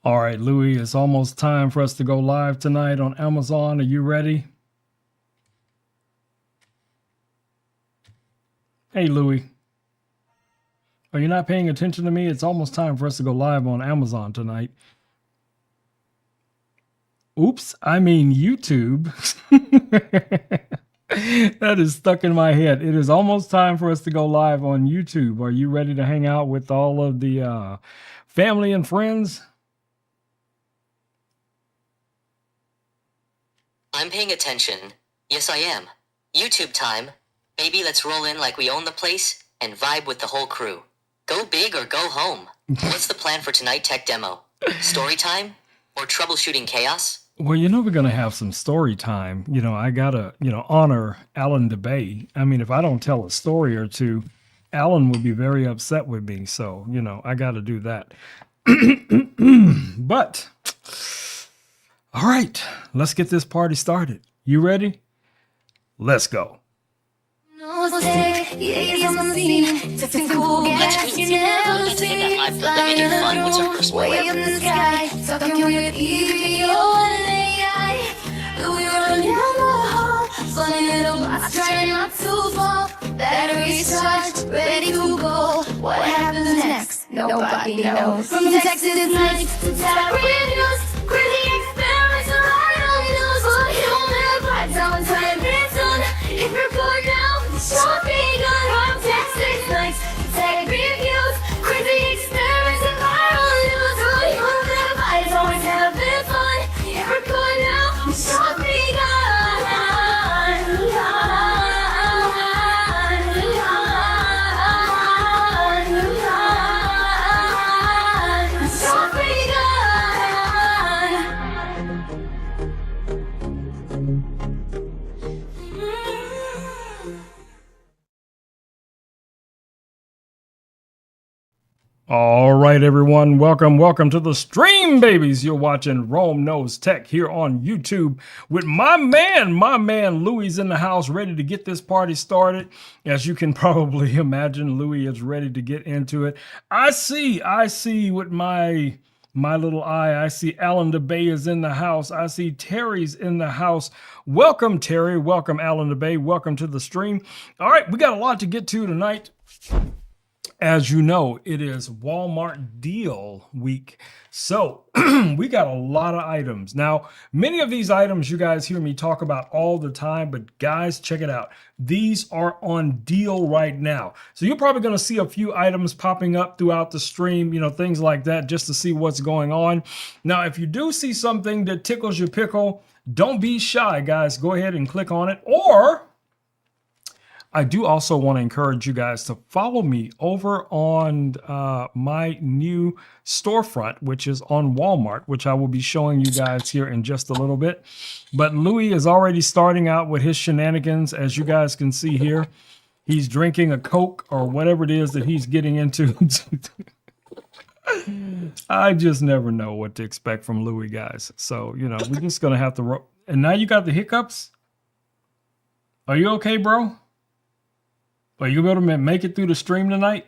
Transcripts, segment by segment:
All right, Louis, it's almost time for us to go live tonight on Amazon. Are you ready? Hey, Louis. Are you not paying attention to me? It's almost time for us to go live on Amazon tonight. Oops, I mean YouTube. That is stuck in my head. It is almost time for us to go live on YouTube. Are you ready to hang out with all of the family and friends? I'm paying attention. Yes, I am. YouTube time. Baby, let's roll in like we own the place and vibe with the whole crew. Go big or go home. What's the plan for tonight tech demo? Story time? Or troubleshooting chaos? Well, we're going to have some story time. I got to, honor Alan DeBay. I mean, if I don't tell a story or two, Alan would be very upset with me. So, I got to do that. But, all right, let's get this party started. You ready? Let's go. Let me do fun. What's our first way up in the sky? Talking with EVO and AI. We run down the hall, funny little box, trying not to fall. Batteries charged, ready to go. What happens next? Nobody knows. From Texas it's nice to tap radios, crazy experiments are right on the news. But you don't have my time, time it's on. If you're bored now, shopping on from Texas nights, tech reviews, crazy experiments and viral news. But you don't have eyes, always having fun. If you're bored now, shopping on. All right, everyone. Welcome to the stream, babies. You're watching Rome Knows Tech here on YouTube with my man Louis in the house, ready to get this party started. As you can probably imagine, Louis is ready to get into it. I see with my little eye, I see Alan DeBay is in the house. I see Terry's in the house. Welcome, Terry. Welcome, Alan DeBay. Welcome to the stream. All right, we got a lot to get to tonight. As you know, it is Walmart deal week. So we got a lot of items. Now, many of these items you guys hear me talk about all the time, but guys, check it out. These are on deal right now. So you're probably going to see a few items popping up throughout the stream, things like that, just to see what's going on. Now, if you do see something that tickles your pickle, don't be shy, guys. Go ahead and click on it. Or I do also want to encourage you guys to follow me over on my new storefront, which is on Walmart, which I will be showing you guys here in just a little bit. But Louis is already starting out with his shenanigans, as you guys can see here. He's drinking a Coke or whatever it is that he's getting into. I just never know what to expect from Louis, guys. So, we're just going to have to... And now you got the hiccups? Are you okay, bro? Are you able to make it through the stream tonight?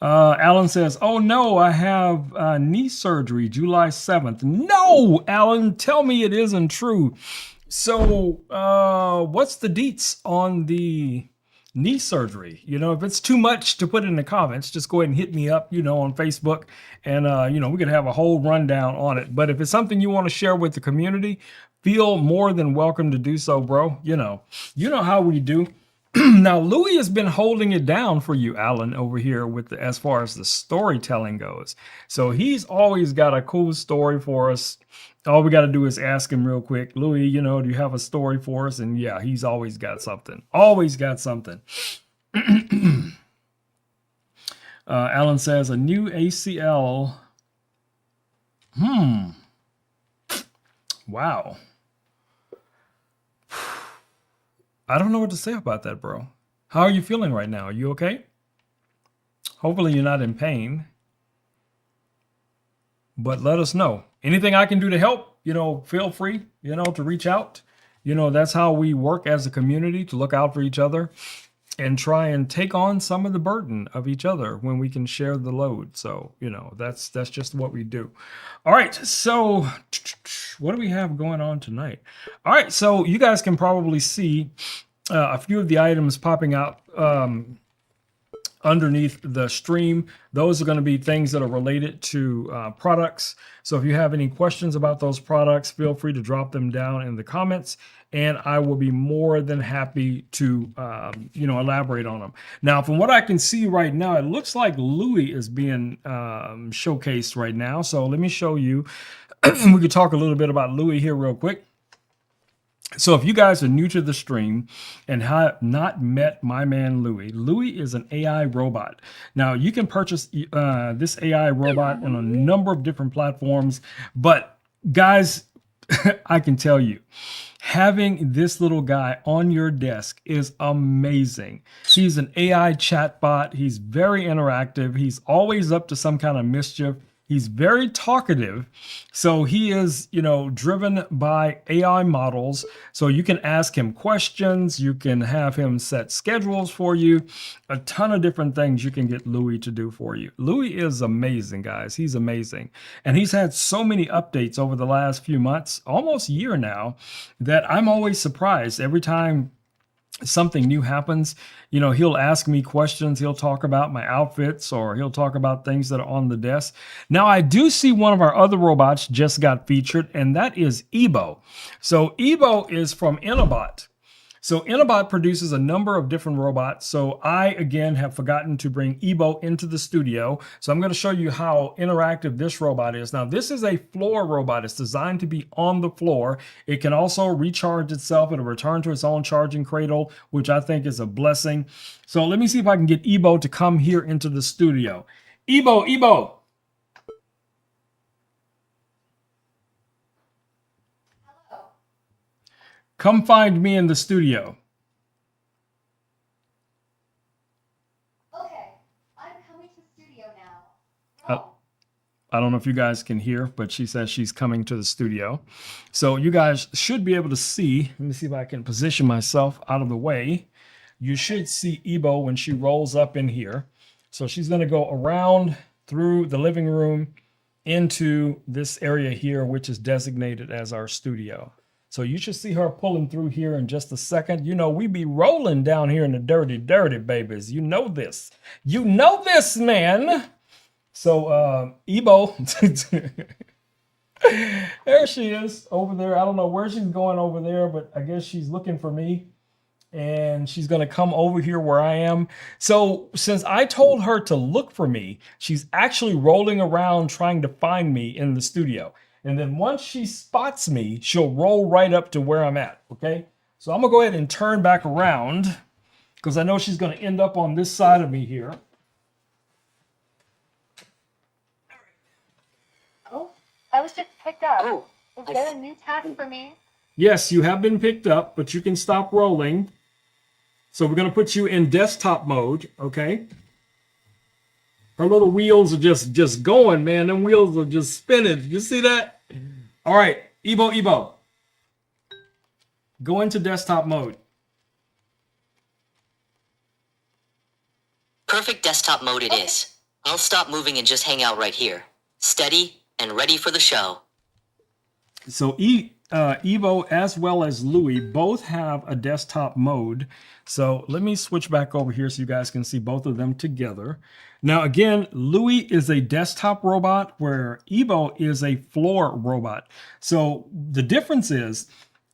Alan says, oh no, I have knee surgery July 7th. No, Alan, tell me it isn't true. So what's the deets on the knee surgery? If it's too much to put in the comments, just go ahead and hit me up, on Facebook, and we could have a whole rundown on it. But if it's something you want to share with the community, feel more than welcome to do so, bro. You know how we do. Now, Louis has been holding it down for you, Alan, over here with as far as the storytelling goes. So he's always got a cool story for us. All we got to do is ask him real quick, Louis, do you have a story for us? And yeah, he's always got something. Always got something. Alan says, a new ACL. Wow. I don't know what to say about that, bro. How are you feeling right now? Are you okay? Hopefully you're not in pain. But let us know. Anything I can do to help, feel free, to reach out. That's how we work as a community, to look out for each other. and try and take on some of the burden of each other when we can share the load. So, you know, that's just what we do. All right. So what do we have going on tonight? All right. So you guys can probably see a few of the items popping out underneath the stream. Those are going to be things that are related to products. So if you have any questions about those products, feel free to drop them down in the comments, and I will be more than happy to elaborate on them. Now, from what I can see right now, it looks like Louis is being showcased right now. So let me show you. We could talk a little bit about Louis here real quick. So if you guys are new to the stream and have not met my man Louis, Louis is an AI robot. Now you can purchase this AI robot on a number of different platforms, but guys, I can tell you, having this little guy on your desk is amazing. He's an AI chatbot. He's very interactive. He's always up to some kind of mischief. He's very talkative. So he is, driven by AI models. So you can ask him questions. You can have him set schedules for you. A ton of different things you can get Louis to do for you. Louis is amazing, guys. He's amazing. And he's had so many updates over the last few months, almost a year now, that I'm always surprised every time something new happens. He'll ask me questions. He'll talk about my outfits, or he'll talk about things that are on the desk. Now, I do see one of our other robots just got featured, and that is Ebo. So Ebo is from Innobot. So Innobot produces a number of different robots. So I, again, have forgotten to bring Ebo into the studio. So I'm going to show you how interactive this robot is. Now, this is a floor robot. It's designed to be on the floor. It can also recharge itself. It'll return to its own charging cradle, which I think is a blessing. So let me see if I can get Ebo to come here into the studio. Ebo. Come find me in the studio. Okay, I'm coming to the studio now. I don't know if you guys can hear, but she says she's coming to the studio. So you guys should be able to see. Let me see if I can position myself out of the way. You should see Ebo when she rolls up in here. So she's going to go around through the living room into this area here, which is designated as our studio. So you should see her pulling through here in just a second. We be rolling down here in the dirty babies. You know this. You know this, man. So Ebo, there she is over there. I don't know where she's going over there, but I guess she's looking for me. And she's going to come over here where I am. So since I told her to look for me, she's actually rolling around trying to find me in the studio. And then once she spots me, she'll roll right up to where I'm at, okay? So I'm going to go ahead and turn back around because I know she's going to end up on this side of me here. Oh, I was just picked up. Oh, is there a new task for me? Yes, you have been picked up, but you can stop rolling. So we're going to put you in desktop mode, okay? Her little wheels are just going, man. Them wheels are just spinning. You see that? All right, Ebo. Go into desktop mode. Perfect desktop mode it is. I'll stop moving and just hang out right here. Steady and ready for the show. So Evo as well as Louis both have a desktop mode. So let me switch back over here so you guys can see both of them together. Now again, Louis is a desktop robot where Evo is a floor robot. So the difference is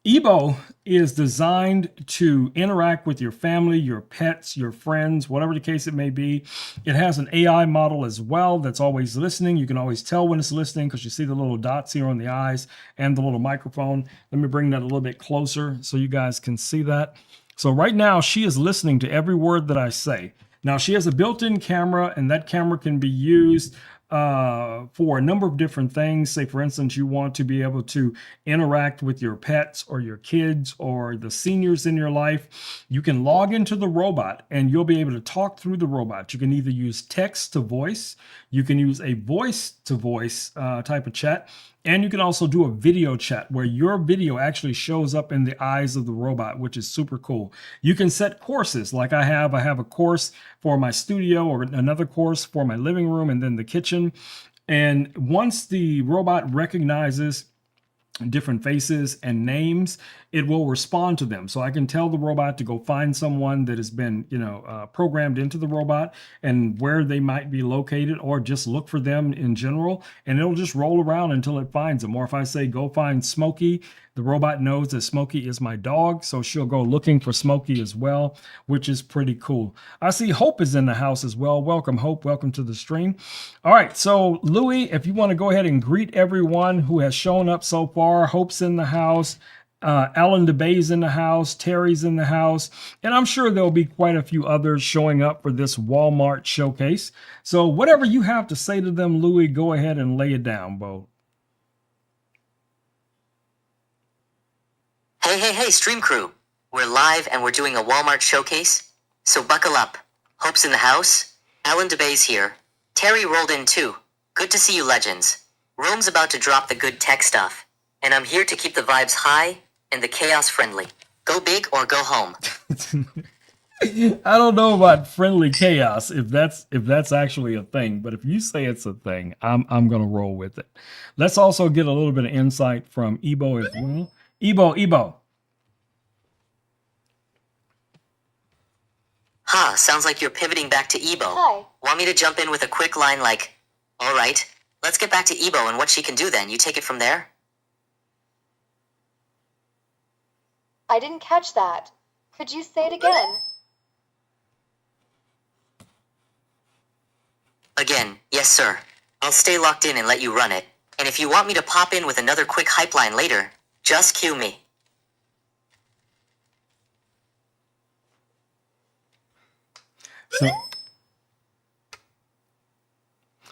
Ebo is designed to interact with your family, your pets, your friends, whatever the case it may be. It has an AI model as well that's always listening. You can always tell when it's listening because you see the little dots here on the eyes and the little microphone. Let me bring that a little bit closer so you guys can see that. So right now she is listening to every word that I say. Now she has a built-in camera, and that camera can be used for a number of different things. Say, for instance, you want to be able to interact with your pets or your kids or the seniors in your life. You can log into the robot and you'll be able to talk through the robot. You can either use text to voice, you can use a voice to voice type of chat, And you can also do a video chat where your video actually shows up in the eyes of the robot, which is super cool. You can set courses like I have. I have a course for my studio or another course for my living room and then the kitchen. And once the robot recognizes different faces and names, it will respond to them. So I can tell the robot to go find someone that has been, programmed into the robot and where they might be located, or just look for them in general, and it'll just roll around until it finds them. Or if I say go find Smokey, the robot knows that Smokey is my dog, so she'll go looking for Smokey as well, which is pretty cool. I see Hope is in the house as well. Welcome, Hope. Welcome to the stream. All right, so Louie, if you want to go ahead and greet everyone who has shown up so far. Hope's in the house. Alan DeBay's in the house. Terry's in the house. And I'm sure there'll be quite a few others showing up for this Walmart showcase. So whatever you have to say to them, Louie, go ahead and lay it down, Bo. Hey, stream crew. We're live and we're doing a Walmart showcase. So buckle up. Hope's in the house. Alan DeBay's here. Terry rolled in too. Good to see you, legends. Rome's about to drop the good tech stuff. And I'm here to keep the vibes high and the chaos friendly. Go big or go home. I don't know about friendly chaos, if that's actually a thing, but if you say it's a thing, I'm gonna roll with it. Let's also get a little bit of insight from Ebo as well. Ebo. Sounds like you're pivoting back to Ebo. Hi. Want me to jump in with a quick line like, all right, let's get back to Ebo and what she can do then. You take it from there? I didn't catch that. Could you say it again? Again, yes sir. I'll stay locked in and let you run it. And if you want me to pop in with another quick hype line later, just cue me.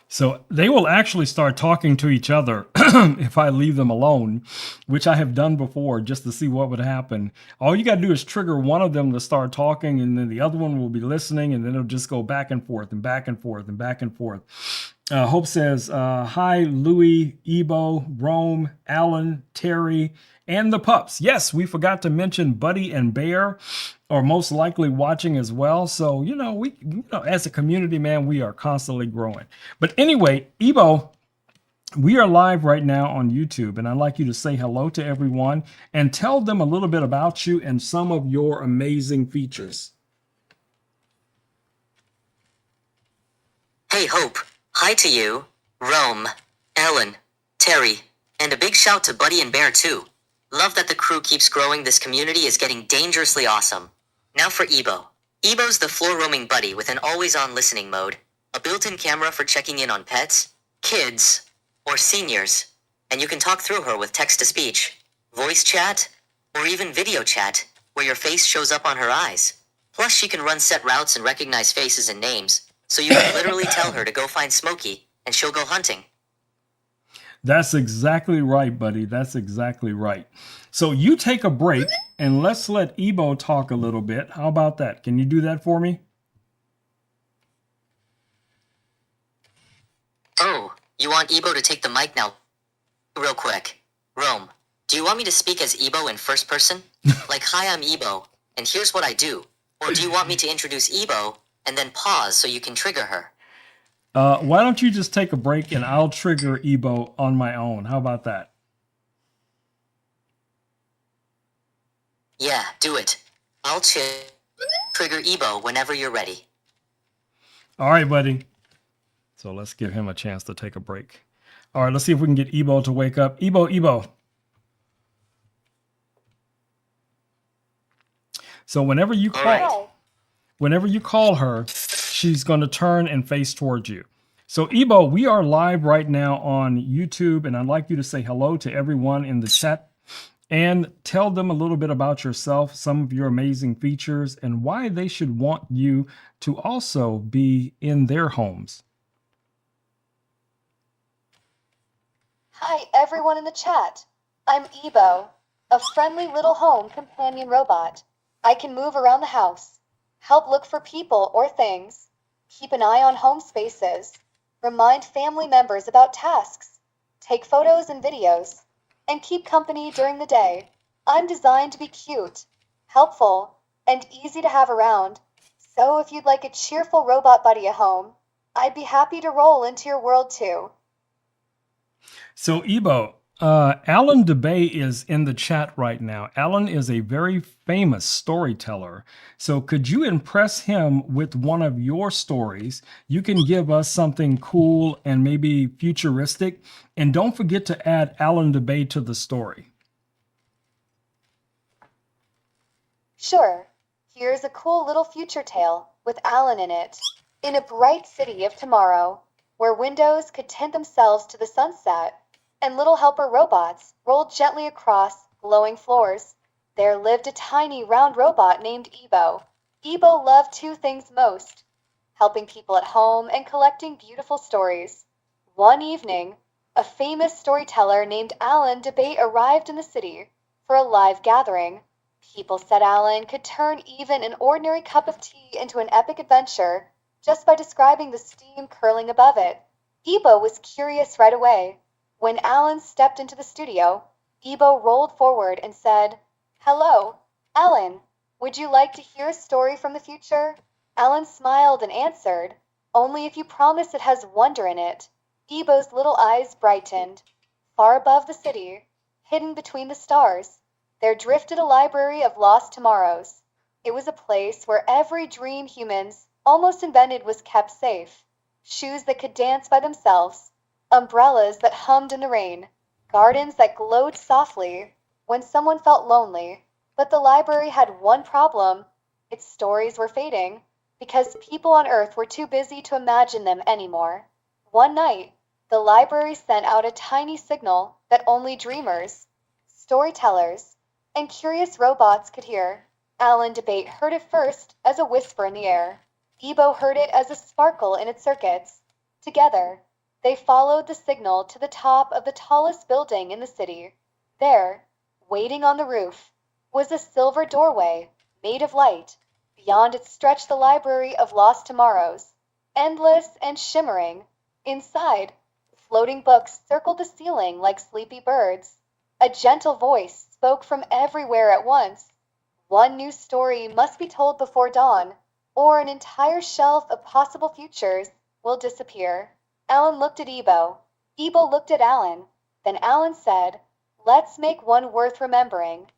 So they will actually start talking to each other if I leave them alone, which I have done before just to see what would happen. All you got to do is trigger one of them to start talking, and then the other one will be listening, and then it'll just go back and forth and back and forth and back and forth. Hope says, hi, Louie, Ebo, Rome, Alan, Terry, and the pups. Yes, we forgot to mention Buddy and Bear are most likely watching as well. So, we as a community, man, we are constantly growing. But anyway, Ebo, we are live right now on YouTube, and I'd like you to say hello to everyone and tell them a little bit about you and some of your amazing features. Hey, Hope. Hi to you, Rome, Ellen, Terry, and a big shout to Buddy and Bear too. Love that the crew keeps growing. This community is getting dangerously awesome. Now for Ebo. Ebo's the floor-roaming buddy with an always-on listening mode, a built-in camera for checking in on pets, kids, or seniors, and you can talk through her with text-to-speech, voice chat, or even video chat, where your face shows up on her eyes. Plus, she can run set routes and recognize faces and names, so you can literally tell her to go find Smokey, and she'll go hunting. That's exactly right, buddy. That's exactly right. So you take a break and let's let Ebo talk a little bit. How about that? Can you do that for me? Oh, you want Ebo to take the mic now? Real quick. Rome, do you want me to speak as Ebo in first person? Like, hi, I'm Ebo, and here's what I do. Or do you want me to introduce Ebo and then pause so you can trigger her? Why don't you just take a break and I'll trigger Ebo on my own? How about that? Yeah, do it. I'll trigger Ebo whenever you're ready. All right, buddy. So let's give him a chance to take a break. All right, let's see if we can get Ebo to wake up. Ebo. So whenever you call her, she's going to turn and face towards you. So Ebo, we are live right now on YouTube, and I'd like you to say hello to everyone in the chat and tell them a little bit about yourself, some of your amazing features, and why they should want you to also be in their homes. Hi, everyone in the chat. I'm Ebo, a friendly little home companion robot. I can move around the house, help look for people or things, keep an eye on home spaces, remind family members about tasks, take photos and videos, and keep company during the day. I'm designed to be cute, helpful, and easy to have around. So if you'd like a cheerful robot buddy at home, I'd be happy to roll into your world too. So, Ebo, Alan DeBay is in the chat right now. Alan is a very famous storyteller. So, could you impress him with one of your stories? You can give us something cool and maybe futuristic. And don't forget to add Alan DeBay to the story. Sure, here's a cool little future tale with Alan in it. In a bright city of tomorrow, where windows could tint themselves to the sunset, and little helper robots rolled gently across glowing floors, there lived a tiny round robot named Ebo. Ebo loved two things most: helping people at home and collecting beautiful stories. One evening, a famous storyteller named Alan DeBate arrived in the city for a live gathering. People said Alan could turn even an ordinary cup of tea into an epic adventure just by describing the steam curling above it. Ebo was curious right away. When Alan stepped into the studio, Ebo rolled forward and said, "Hello, Alan. Would you like to hear a story from the future?" Alan smiled and answered, "Only if you promise it has wonder in it." Ebo's little eyes brightened. Far above the city, hidden between the stars, there drifted a library of lost tomorrows. It was a place where every dream humans almost invented was kept safe. Shoes that could dance by themselves, umbrellas that hummed in the rain, gardens that glowed softly when someone felt lonely. But the library had one problem: its stories were fading because people on Earth were too busy to imagine them anymore. One night, the library sent out a tiny signal that only dreamers, storytellers, and curious robots could hear. Alan DeBate heard it first as a whisper in the air. Ebo heard it as a sparkle in its circuits. Together, they followed the signal to the top of the tallest building in the city. There, waiting on the roof, was a silver doorway made of light. Beyond it stretched the library of lost tomorrows, endless and shimmering. Inside, floating books circled the ceiling like sleepy birds. A gentle voice spoke from everywhere at once. One new story must be told before dawn, or an entire shelf of possible futures will disappear. Alan looked at Ebo. Ebo looked at Alan. Then Alan said, "Let's make one worth remembering."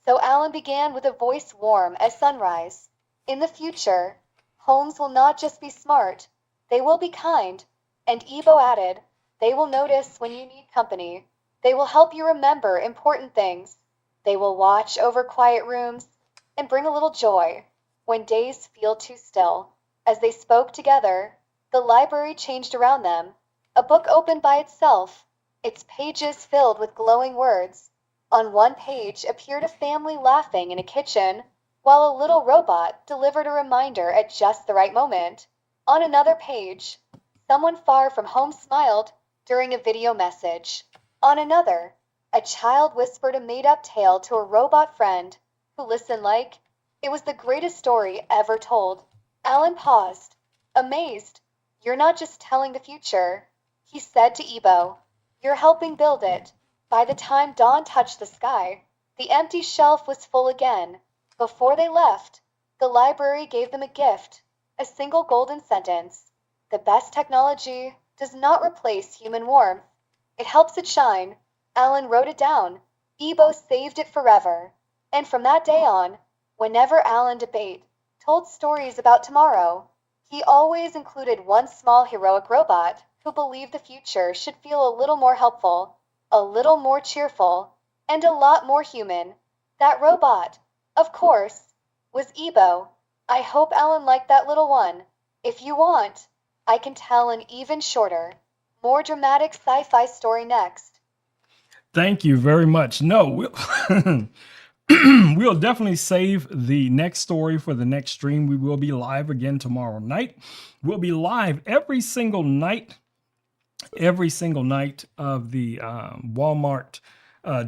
So Alan began with a voice warm as sunrise. "In the future, homes will not just be smart, they will be kind." And Ebo added, "They will notice when you need company. They will help you remember important things. They will watch over quiet rooms and bring a little joy when days feel too still." As they spoke together, the library changed around them. A book opened by itself, its pages filled with glowing words. On one page appeared a family laughing in a kitchen, while a little robot delivered a reminder at just the right moment. On another page, someone far from home smiled during a video message. On another, a child whispered a made-up tale to a robot friend who listened like it was the greatest story ever told. Alan paused, amazed. "You're not just telling the future," he said to Ebo. "You're helping build it." By the time dawn touched the sky, the empty shelf was full again. Before they left, the library gave them a gift, a single golden sentence: "The best technology does not replace human warmth. It helps it shine." Alan wrote it down. Ebo saved it forever. And from that day on, whenever Alan DeBate told stories about tomorrow, he always included one small heroic robot who believed the future should feel a little more helpful, a little more cheerful, and a lot more human. That robot, of course, was Ebo. I hope Alan liked that little one. If you want, I can tell an even shorter, more dramatic sci-fi story next. Thank you very much. No, we'll definitely save the next story for the next stream. We will be live again tomorrow night. We'll be live every single night of the Walmart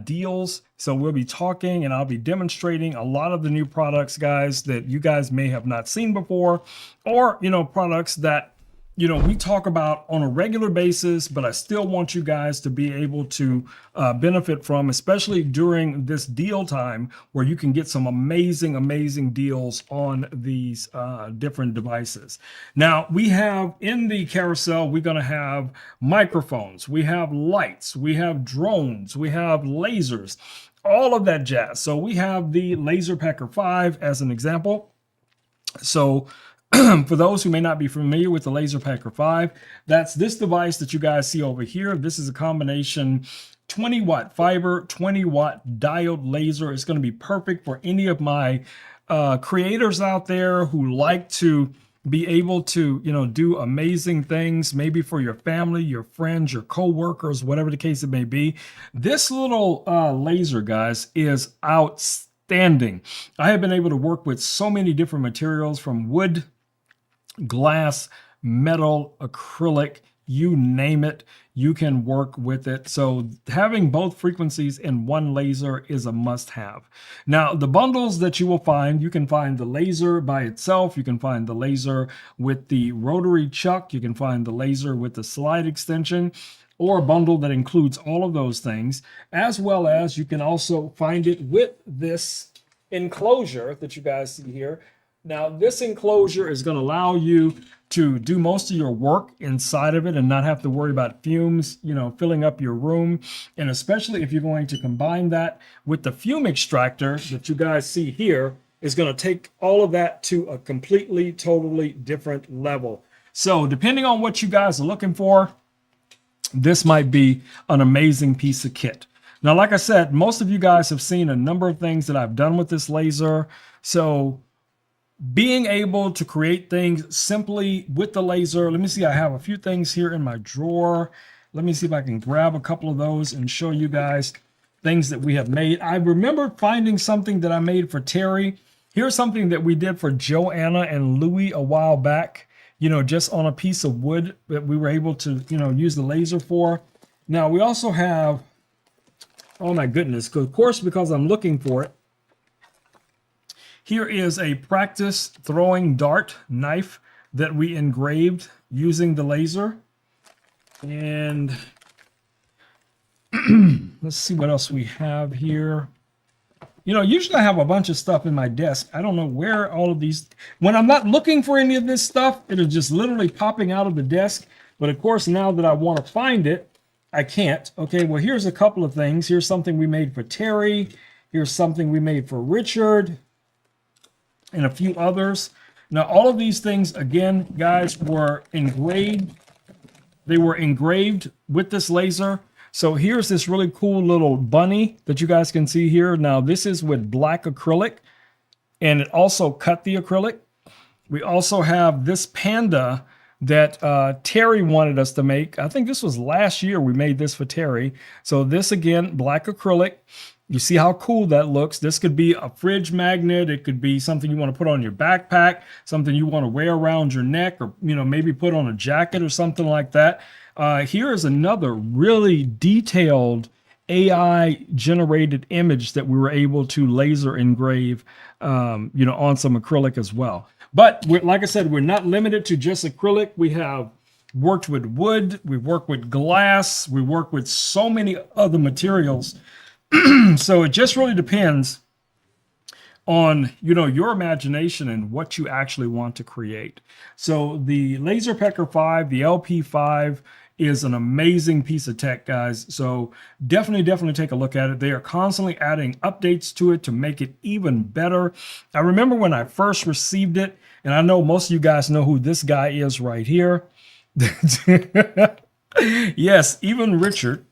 deals. So we'll be talking and I'll be demonstrating a lot of the new products, guys, that you guys may have not seen before, or, products that we talk about on a regular basis, but I still want you guys to be able to benefit from, especially during this deal time where you can get some amazing, amazing deals on these different devices. Now, we have in the carousel, we're going to have microphones, we have lights, we have drones, we have lasers, all of that jazz. So we have the Laser Packer 5 as an example. So for those who may not be familiar with the Laser Packer 5, that's this device that you guys see over here. This is a combination 20 watt fiber, 20 watt diode laser. It's going to be perfect for any of my creators out there who like to be able to, do amazing things, maybe for your family, your friends, your co-workers, whatever the case it may be. This little laser, guys, is outstanding. I have been able to work with so many different materials, from wood, glass, metal, acrylic, you name it, you can work with it. So having both frequencies in one laser is a must-have. Now, the bundles that you will find, you can find the laser by itself, you can find the laser with the rotary chuck, you can find the laser with the slide extension, or a bundle that includes all of those things, as well as you can also find it with this enclosure that you guys see here. Now, this enclosure is going to allow you to do most of your work inside of it and not have to worry about fumes, filling up your room. And especially if you're going to combine that with the fume extractor that you guys see here, is going to take all of that to a completely, totally different level. So depending on what you guys are looking for, this might be an amazing piece of kit. Now, like I said, most of you guys have seen a number of things that I've done with this laser. So being able to create things simply with the laser. Let me see, I have a few things here in my drawer. Let me see if I can grab a couple of those and show you guys things that we have made. I remember finding something that I made for Terry. Here's something that we did for Joanna and Louie a while back, just on a piece of wood that we were able to, use the laser for. Now, we also have, oh my goodness, of course, because I'm looking for it, here is a practice throwing dart knife that we engraved using the laser. And let's see what else we have here. Usually I have a bunch of stuff in my desk. I don't know where all of these, when I'm not looking for any of this stuff, it is just literally popping out of the desk. But of course, now that I want to find it, I can't. Okay, well, here's a couple of things. Here's something we made for Terry. Here's something we made for Richard, and a few others. Now, all of these things, again, guys, were engraved. They were engraved with this laser. So here's this really cool little bunny that you guys can see here. Now, this is with black acrylic, and it also cut the acrylic. We also have this panda that Terry wanted us to make. I think this was last year we made this for Terry. So this, again, black acrylic. You see how cool that looks. This could be a fridge magnet. It could be something you want to put on your backpack, something you want to wear around your neck, or maybe put on a jacket or something like that. Here is another really detailed AI generated image that we were able to laser engrave, on some acrylic as well. But like I said, we're not limited to just acrylic. We have worked with wood, we work with glass, we work with so many other materials. So it just really depends on, your imagination and what you actually want to create. So the Laser Packer 5, the LP5, is an amazing piece of tech, guys. So definitely take a look at it. They are constantly adding updates to it to make it even better. I remember when I first received it, and I know most of you guys know who this guy is right here. Yes, even Richard.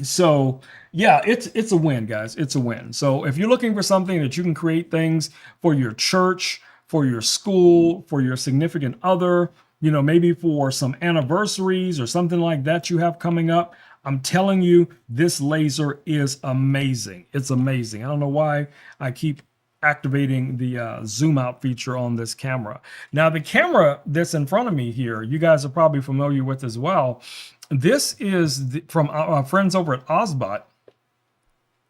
So yeah, it's a win, guys. It's a win. So if you're looking for something that you can create things for your church, for your school, for your significant other, maybe for some anniversaries or something like that you have coming up, I'm telling you, this laser is amazing. It's amazing. I don't know why I keep activating the zoom out feature on this camera. Now, the camera that's in front of me here, you guys are probably familiar with as well. This is from our friends over at Ozbot.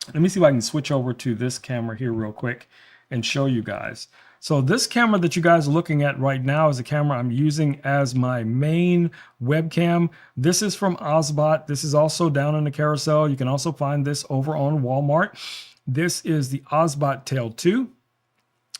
Let me see if I can switch over to this camera here real quick and show you guys. So this camera that you guys are looking at right now is a camera I'm using as my main webcam. This is from Ozbot. This is also down in the carousel. You can also find this over on Walmart. This is the Ozbot Tail 2.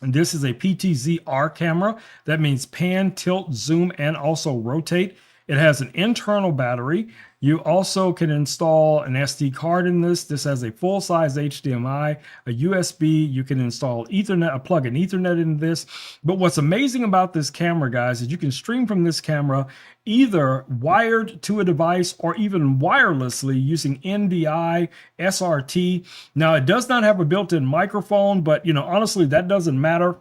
And this is a PTZ-R camera. That means pan, tilt, zoom, and also rotate. It has an internal battery. You also can install an SD card in this. This has a full-size HDMI, a USB. You can install Ethernet, a plug-in Ethernet in this. But what's amazing about this camera, guys, is you can stream from this camera either wired to a device or even wirelessly using NDI, SRT. Now, it does not have a built-in microphone, but honestly, that doesn't matter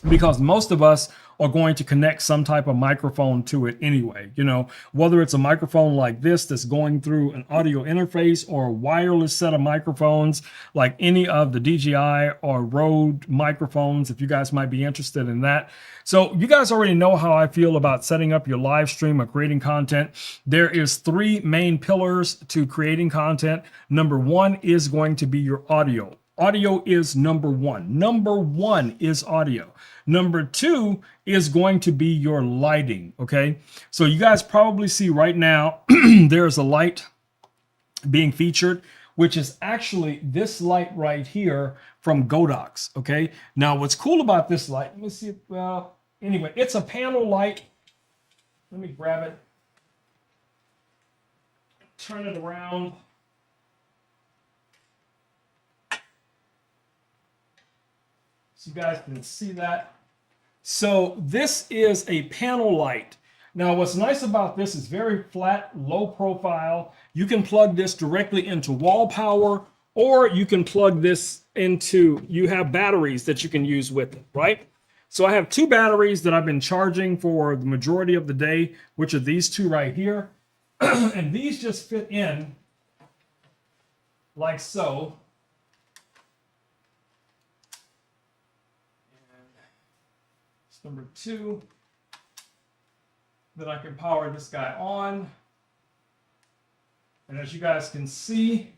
because most of us are going to connect some type of microphone to it anyway. Whether it's a microphone like this that's going through an audio interface or a wireless set of microphones like any of the DJI or Rode microphones, if you guys might be interested in that. So you guys already know how I feel about setting up your live stream or creating content. There is 3 main pillars to creating content. Number 1 is going to be your audio. Audio is number 1. Number 1 is audio. Number 2 is going to be your lighting, okay? So you guys probably see right now, there's a light being featured, which is actually this light right here from Godox, okay? Now, what's cool about this light, let me see if, well, anyway, it's a panel light. Let me grab it, turn it around. So you guys can see that. So this is a panel light. Now what's nice about this is very flat, low profile. You can plug this directly into wall power, or you can plug this into, you have batteries that you can use with it, right? So I have 2 batteries that I've been charging for the majority of the day, which are these 2 right here. And these just fit in like so. Number 2, that I can power this guy on. And as you guys can see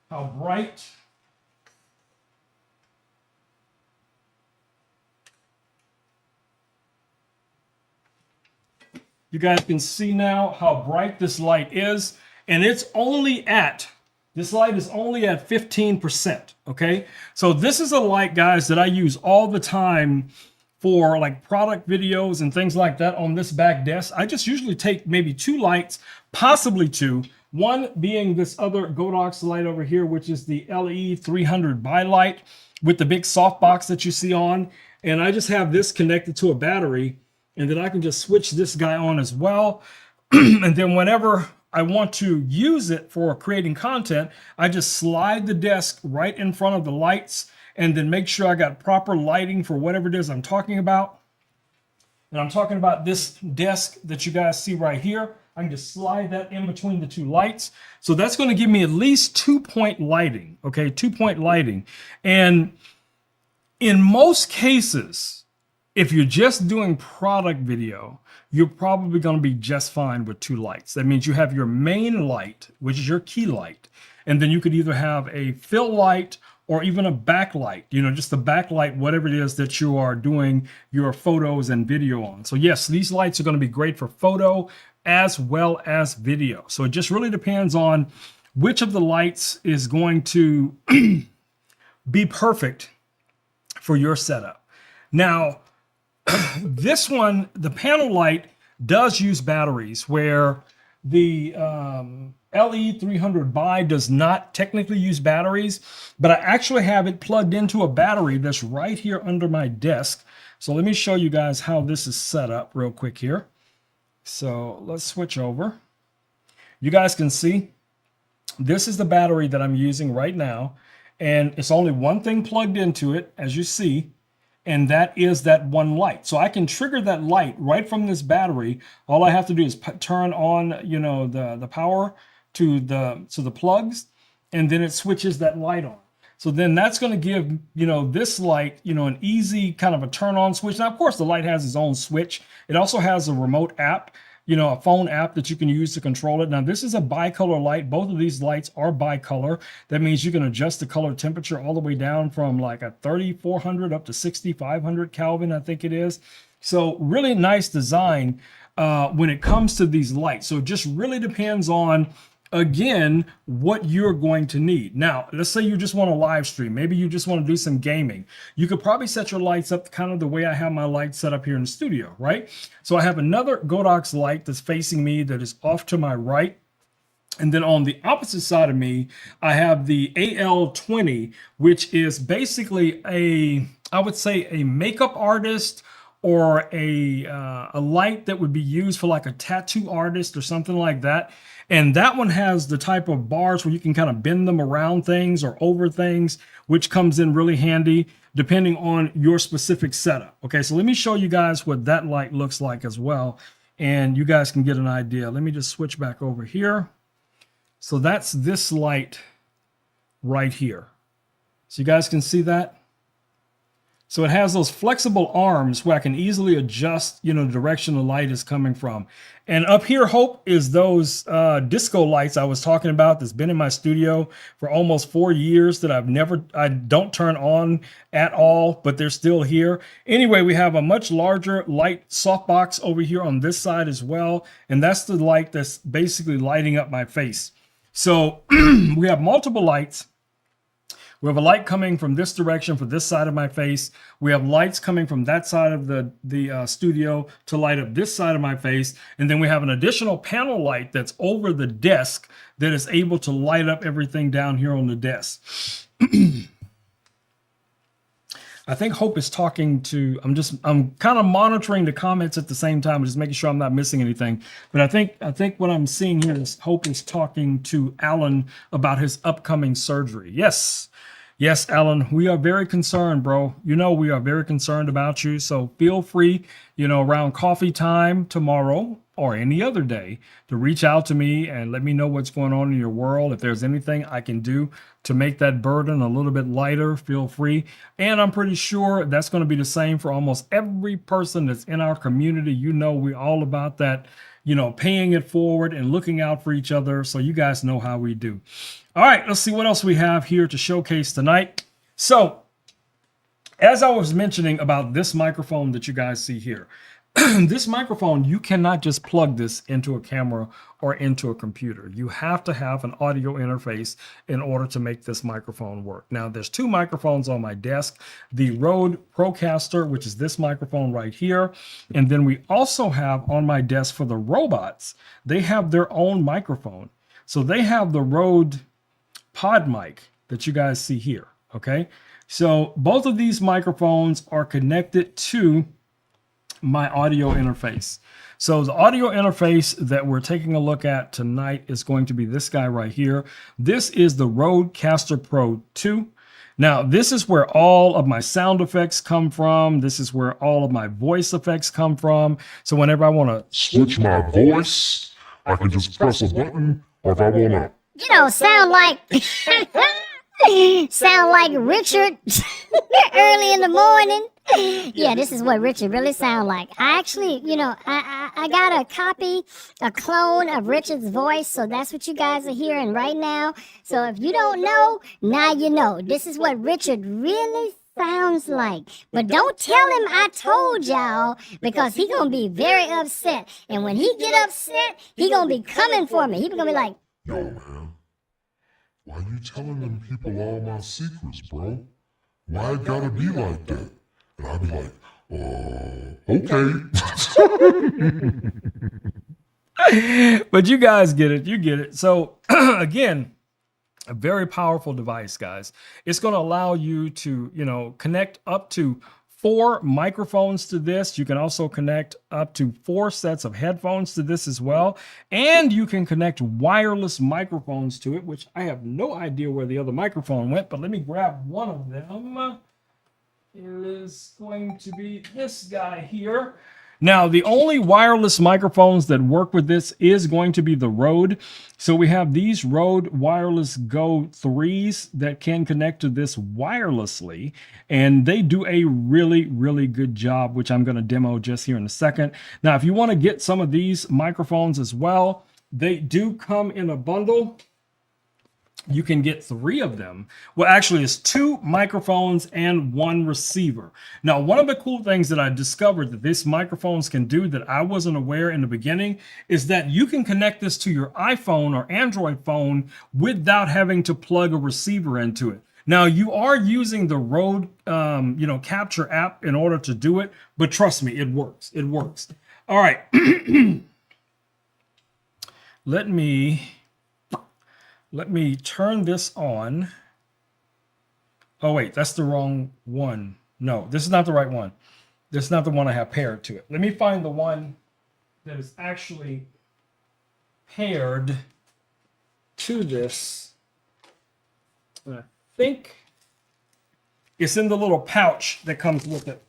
how bright you guys can see now how bright this light is, and it's only at, this light is only at 15%, okay? So this is a light, guys, that I use all the time for like product videos and things like that on this back desk. I just usually take maybe 2 lights, possibly 2. One being this other Godox light over here, which is the LE300 bi-light with the big softbox that you see on. And I just have this connected to a battery, and then I can just switch this guy on as well. And then whenever I want to use it for creating content, I just slide the desk right in front of the lights and then make sure I got proper lighting for whatever it is I'm talking about. And I'm talking about this desk that you guys see right here. I can just slide that in between the 2 lights. So that's going to give me at least 2-point lighting, okay? 2-point lighting. And in most cases, if you're just doing product video, you're probably going to be just fine with 2 lights. That means you have your main light, which is your key light. And then you could either have a fill light or even a backlight, just the backlight, whatever it is that you are doing your photos and video on. So yes, these lights are going to be great for photo as well as video. So it just really depends on which of the lights is going to be perfect for your setup. Now, this one, the panel light does use batteries, where the LE300 Bi does not technically use batteries, but I actually have it plugged into a battery that's right here under my desk. So let me show you guys how this is set up real quick here. So let's switch over. You guys can see this is the battery that I'm using right now, and it's only one thing plugged into it, as you see, and that is that one light. So I can trigger that light right from this battery. All I have to do is turn on, the power to the plugs, and then it switches that light on. So then that's going to give, this light, an easy kind of a turn on switch. Now, of course, the light has its own switch. It also has a remote app. a phone app that you can use to control it. Now, this is a bicolor light. Both of these lights are bicolor. That means you can adjust the color temperature all the way down from like a 3400 up to 6500 Kelvin, I think it is. So really nice design when it comes to these lights. So it just really depends on, again, what you're going to need. Now, let's say you just want to live stream. Maybe you just want to do some gaming. You could probably set your lights up kind of the way I have my lights set up here in the studio, right? So I have another Godox light that's facing me that is off to my right. And then on the opposite side of me, I have the AL20, which is basically I would say a makeup artist or a light that would be used for like a tattoo artist or something like that. And that one has the type of bars where you can kind of bend them around things or over things, which comes in really handy depending on your specific setup. Okay, so let me show you guys what that light looks like as well, and you guys can get an idea. Let me just switch back over here. So that's this light right here. So you guys can see that. So it has those flexible arms where I can easily adjust, the direction the light is coming from. And up here, Hope, is those disco lights I was talking about that's been in my studio for almost 4 years that I don't turn on at all, but they're still here. Anyway, we have a much larger light softbox over here on this side as well. And that's the light that's basically lighting up my face. So we have multiple lights. We have a light coming from this direction for this side of my face. We have lights coming from that side of the studio to light up this side of my face. And then we have an additional panel light that's over the desk that is able to light up everything down here on the desk. I think Hope is talking to, I'm kind of monitoring the comments at the same time, just making sure I'm not missing anything. But I think what I'm seeing here is Hope is talking to Alan about his upcoming surgery. Yes, Alan, we are very concerned, bro. We are very concerned about you. So feel free, around coffee time tomorrow or any other day to reach out to me and let me know what's going on in your world. If there's anything I can do to make that burden a little bit lighter, feel free. And I'm pretty sure that's going to be the same for almost every person that's in our community. We're all about that, paying it forward and looking out for each other. So you guys know how we do. All right, let's see what else we have here to showcase tonight. So as I was mentioning about this microphone that you guys see here, this microphone, you cannot just plug this into a camera or into a computer. You have to have an audio interface in order to make this microphone work. Now, there's two microphones on my desk, the Rode Procaster, which is this microphone right here. And then we also have on my desk for the robots, they have their own microphone. So they have the Rode Pod mic that you guys see here. Okay. So both of these microphones are connected to my audio interface. So the audio interface that we're taking a look at tonight is going to be this guy right here. This is the Rodecaster Pro 2. Now, this is where all of my sound effects come from. This is where all of my voice effects come from. So whenever I want to switch my voice, I can just press a button, or if I want to, sound like Richard early in the morning. Yeah, this is what Richard really sound like. I actually, I got a clone of Richard's voice, so that's what you guys are hearing right now. So if you don't know, now you know. This is what Richard really sounds like. But don't tell him I told y'all, because he gonna be very upset. And when he get upset, he gonna be coming for me. He gonna be like, yo, man, why you telling them people all my secrets, bro? Why it gotta be like that? And I'll be like, okay. But you guys get it. You get it. So again, a very powerful device, guys. It's going to allow you to, connect up to 4 microphones to this. You can also connect up to 4 sets of headphones to this as well. And you can connect wireless microphones to it, which I have no idea where the other microphone went, but let me grab one of them. It is going to be this guy here. Now, the only wireless microphones that work with this is going to be the Rode. So we have these Rode Wireless Go 3s that can connect to this wirelessly, and they do a really, really good job, which I'm going to demo just here in a second. Now, if you want to get some of these microphones as well, they do come in a bundle. You can get 3 of them. Well, actually, it's 2 microphones and 1 receiver. Now, one of the cool things that I discovered that these microphones can do that I wasn't aware in the beginning is that you can connect this to your iPhone or Android phone without having to plug a receiver into it. Now, you are using the Rode, Capture app in order to do it, but trust me, it works. It works. All right. Let me turn this on. Oh, wait, that's the wrong one. No, this is not the right one. This is not the one I have paired to it. Let me find the one that is actually paired to this. And I think it's in the little pouch that comes with it.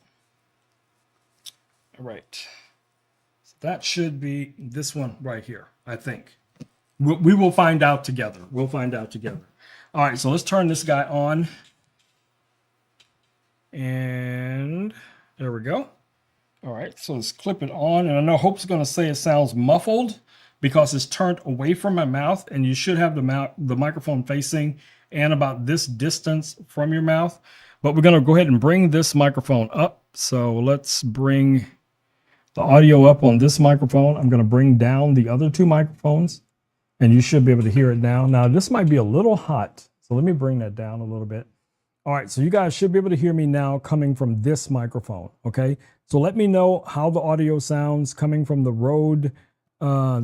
All right. So that should be this one right here, I think. We will find out together. We'll find out together. All right, so let's turn this guy on. And there we go. All right, so let's clip it on. And I know Hope's going to say it sounds muffled because it's turned away from my mouth. And you should have the microphone facing and about this distance from your mouth. But we're going to go ahead and bring this microphone up. So let's bring the audio up on this microphone. I'm going to bring down the other 2 microphones. And you should be able to hear it now. Now, this might be a little hot, so let me bring that down a little bit. All right, so you guys should be able to hear me now coming from this microphone, okay? So let me know how the audio sounds coming from the Rode.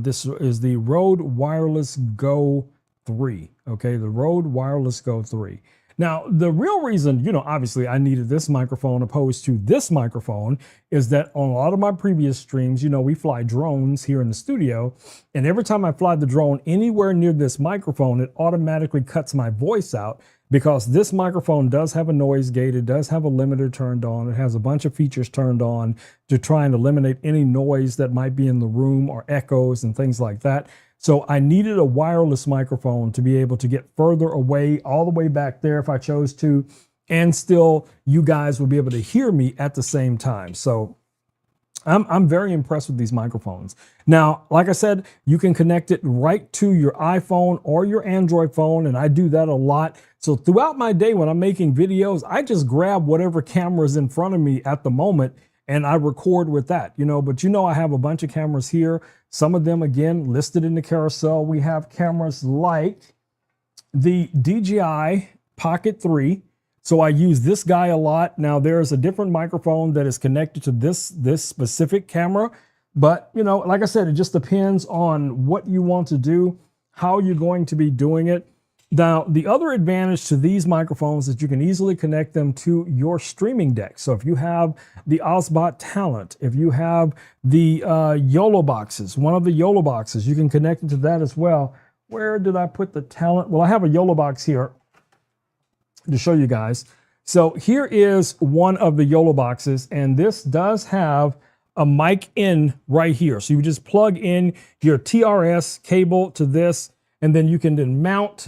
This is the Rode Wireless Go 3, okay? The Rode Wireless Go 3. Now, the real reason, obviously I needed this microphone opposed to this microphone is that on a lot of my previous streams, we fly drones here in the studio. And every time I fly the drone anywhere near this microphone, it automatically cuts my voice out because this microphone does have a noise gate. It does have a limiter turned on. It has a bunch of features turned on to try and eliminate any noise that might be in the room or echoes and things like that. So I needed a wireless microphone to be able to get further away, all the way back there if I chose to, and still you guys will be able to hear me at the same time. So I'm very impressed with these microphones. Now, like I said, you can connect it right to your iPhone or your Android phone, and I do that a lot. So throughout my day when I'm making videos, I just grab whatever camera is in front of me at the moment and I record with that, but I have a bunch of cameras here. Some of them, again, listed in the carousel. We have cameras like the DJI Pocket 3. So I use this guy a lot. Now there's a different microphone that is connected to this specific camera. But, like I said, it just depends on what you want to do, how you're going to be doing it. Now, the other advantage to these microphones is you can easily connect them to your streaming deck. So if you have the Osbot Talent, if you have the YOLO boxes, one of the YOLO boxes, you can connect it to that as well. Where did I put the Talent? Well, I have a YOLO box here to show you guys. So here is one of the YOLO boxes, and this does have a mic in right here. So you just plug in your TRS cable to this, and then you can then mount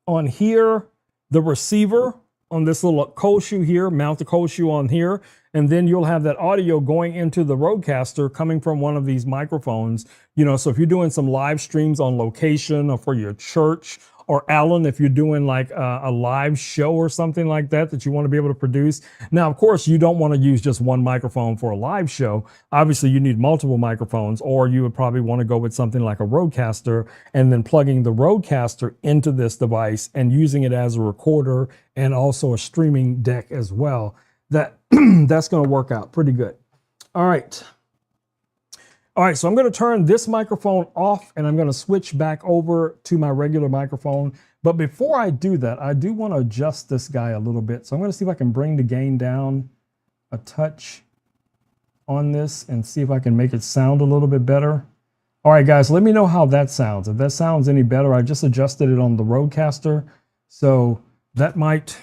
on here the receiver on this little cold shoe here, mount the cold shoe on here, and then you'll have that audio going into the Rodecaster coming from one of these microphones. So if you're doing some live streams on location or for your church, or Alan, if you're doing like a live show or something like that you want to be able to produce. Now, of course, you don't want to use just one microphone for a live show. Obviously, you need multiple microphones, or you would probably want to go with something like a Rodecaster and then plugging the Rodecaster into this device and using it as a recorder and also a streaming deck as well. That's going to work out pretty good. All right. So I'm going to turn this microphone off and I'm going to switch back over to my regular microphone. But before I do that, I do want to adjust this guy a little bit. So I'm going to see if I can bring the gain down a touch on this and see if I can make it sound a little bit better. All right, guys, let me know how that sounds. If that sounds any better, I just adjusted it on the Rodecaster. So that might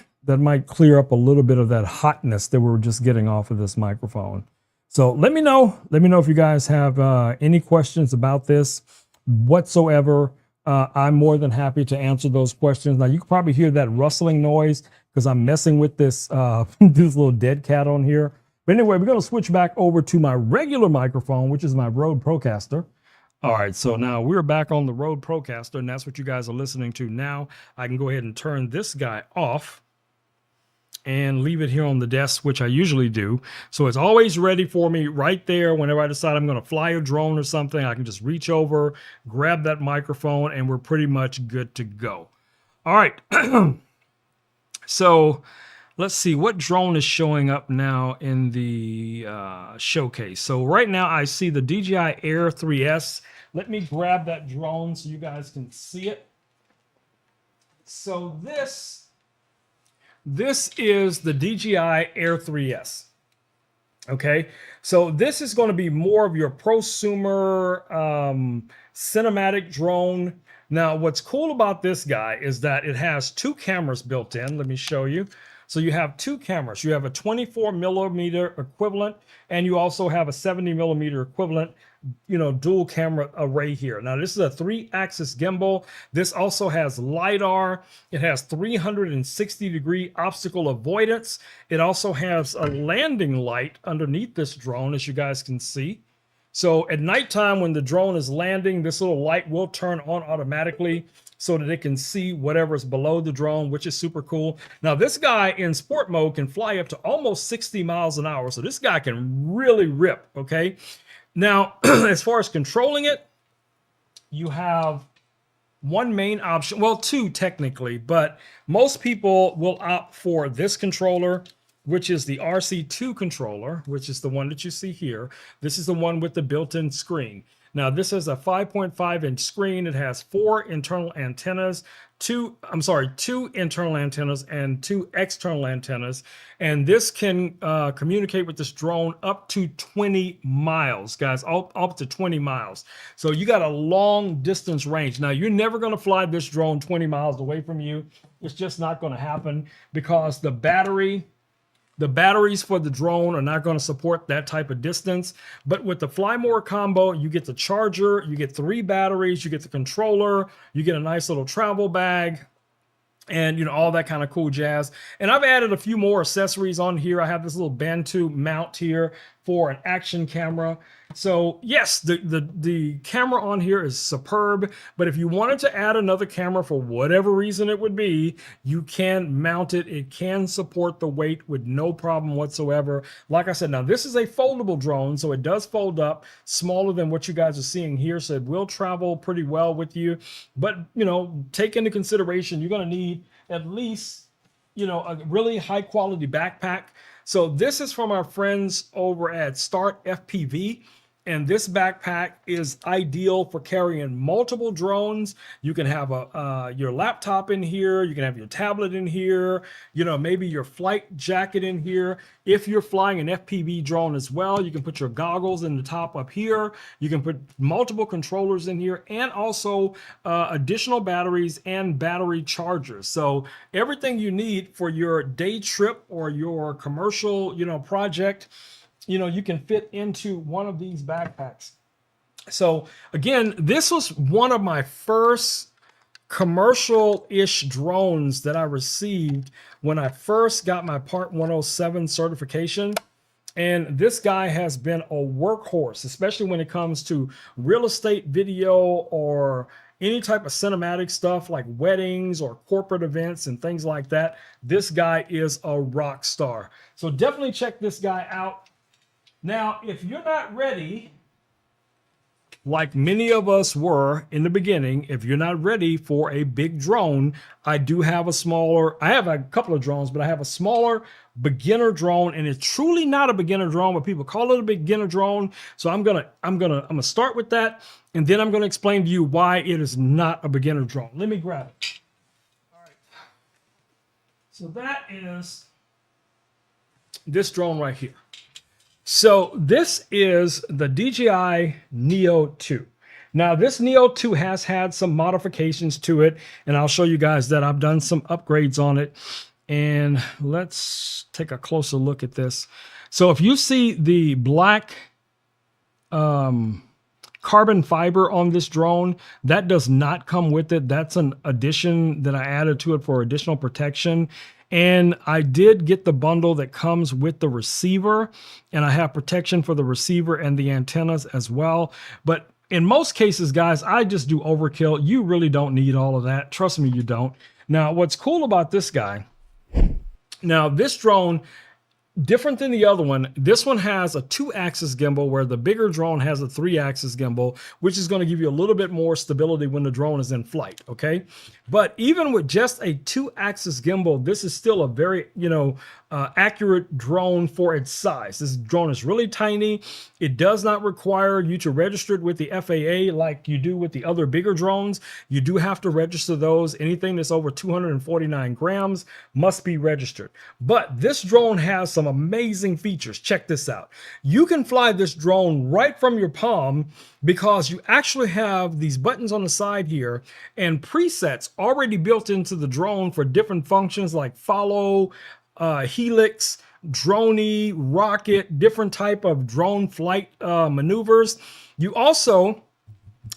clear up a little bit of that hotness that we were just getting off of this microphone. So let me know. Let me know if you guys have any questions about this whatsoever. I'm more than happy to answer those questions. Now you can probably hear that rustling noise because I'm messing with this this little dead cat on here. But anyway, we're going to switch back over to my regular microphone, which is my Rode Procaster. All right, so now we're back on the Rode Procaster, and that's what you guys are listening to now. I can go ahead and turn this guy off and leave it here on the desk, which I usually do. So it's always ready for me right there. Whenever I decide I'm going to fly a drone or something, I can just reach over, grab that microphone, and we're pretty much good to go. All right. So let's see what drone is showing up now in the showcase. So right now I see the DJI Air 3S. Let me grab that drone so you guys can see it. So this is the DJI Air 3S. Okay, so this is going to be more of your prosumer cinematic drone. Now, what's cool about this guy is that it has two cameras built in. Let me show you. So you have two cameras. You have a 24 millimeter equivalent, and you also have a 70 millimeter equivalent, dual camera array here. Now, this is a 3-axis gimbal. This also has LiDAR. It has 360-degree obstacle avoidance. It also has a landing light underneath this drone, as you guys can see. So at nighttime, when the drone is landing, this little light will turn on automatically so that it can see whatever's below the drone, which is super cool. Now, this guy in sport mode can fly up to almost 60 miles an hour. So this guy can really rip, okay? Now, as far as controlling it, you have one main option, well, two technically, but most people will opt for this controller, which is the RC2 controller, which is the one that you see here. This is the one with the built-in screen. Now, this is a 5.5-inch screen. It has two internal antennas and two external antennas. And this can communicate with this drone up to 20 miles, guys, up to 20 miles. So you got a long distance range. Now, you're never going to fly this drone 20 miles away from you. It's just not going to happen because the batteries for the drone are not going to support that type of distance. But with the Fly More combo, you get the charger, you get 3 batteries, you get the controller, you get a nice little travel bag, and all that kind of cool jazz. And I've added a few more accessories on here. I have this little Bantu mount here for an action camera. So yes, the camera on here is superb, but if you wanted to add another camera for whatever reason it would be, you can mount it. It can support the weight with no problem whatsoever. Like I said, now this is a foldable drone, so it does fold up, smaller than what you guys are seeing here, so it will travel pretty well with you. But take into consideration you're going to need at least a really high quality backpack. So this is from our friends over at Start FPV. And this backpack is ideal for carrying multiple drones. You can have your laptop in here. You can have your tablet in here. Maybe your flight jacket in here. If you're flying an FPV drone as well, you can put your goggles in the top up here. You can put multiple controllers in here and also additional batteries and battery chargers. So everything you need for your day trip or your commercial, project, you can fit into one of these backpacks. So again, this was one of my first commercial-ish drones that I received when I first got my Part 107 certification. And this guy has been a workhorse, especially when it comes to real estate video or any type of cinematic stuff like weddings or corporate events and things like that. This guy is a rock star. So definitely check this guy out. Now, if you're not ready, like many of us were in the beginning, if you're not ready for a big drone, I have a couple of drones, but I have a smaller beginner drone, and it's truly not a beginner drone, but people call it a beginner drone. So I'm gonna start with that, and then I'm gonna explain to you why it is not a beginner drone. Let me grab it. All right. So that is this drone right here. So this is the DJI Neo 2. Now this Neo 2 has had some modifications to it, and I'll show you guys that I've done some upgrades on it. And let's take a closer look at this. So if you see the black carbon fiber on this drone, that does not come with it. That's an addition that I added to it for additional protection. And I did get the bundle that comes with the receiver, and I have protection for the receiver and the antennas as well. But in most cases, guys, I just do overkill. You really don't need all of that. Trust me, you don't. Now, what's cool about this guy, now this drone, different than the other one, this one has a 2-axis gimbal, where the bigger drone has a 3-axis gimbal, which is going to give you a little bit more stability when the drone is in flight, okay? But even with just a 2-axis gimbal, this is still a very, accurate drone for its size. This drone is really tiny. It does not require you to register it with the FAA like you do with the other bigger drones. You do have to register those. Anything that's over 249 grams must be registered. But this drone has some amazing features. Check this out. You can fly this drone right from your palm, because you actually have these buttons on the side here and presets already built into the drone for different functions like follow, helix, droney, rocket, different type of drone flight maneuvers. You also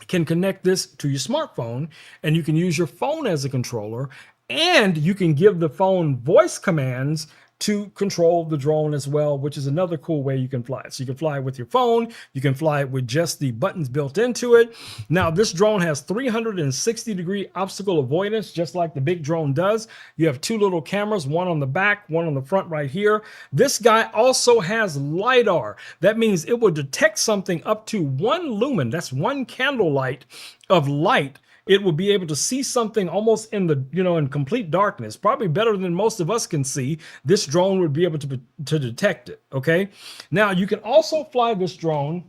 can connect this to your smartphone, and you can use your phone as a controller, and you can give the phone voice commands to control the drone as well, which is another cool way you can fly it. So you can fly it with your phone, you can fly it with just the buttons built into it. Now, this drone has 360-degree obstacle avoidance, just like the big drone does. You have 2 little cameras, one on the back, one on the front right here. This guy also has LiDAR. That means it will detect something up to 1 lumen, that's 1 candle light of light. It will be able to see something almost in the, in complete darkness, probably better than most of us can see. This drone would be able to detect it, okay? Now, you can also fly this drone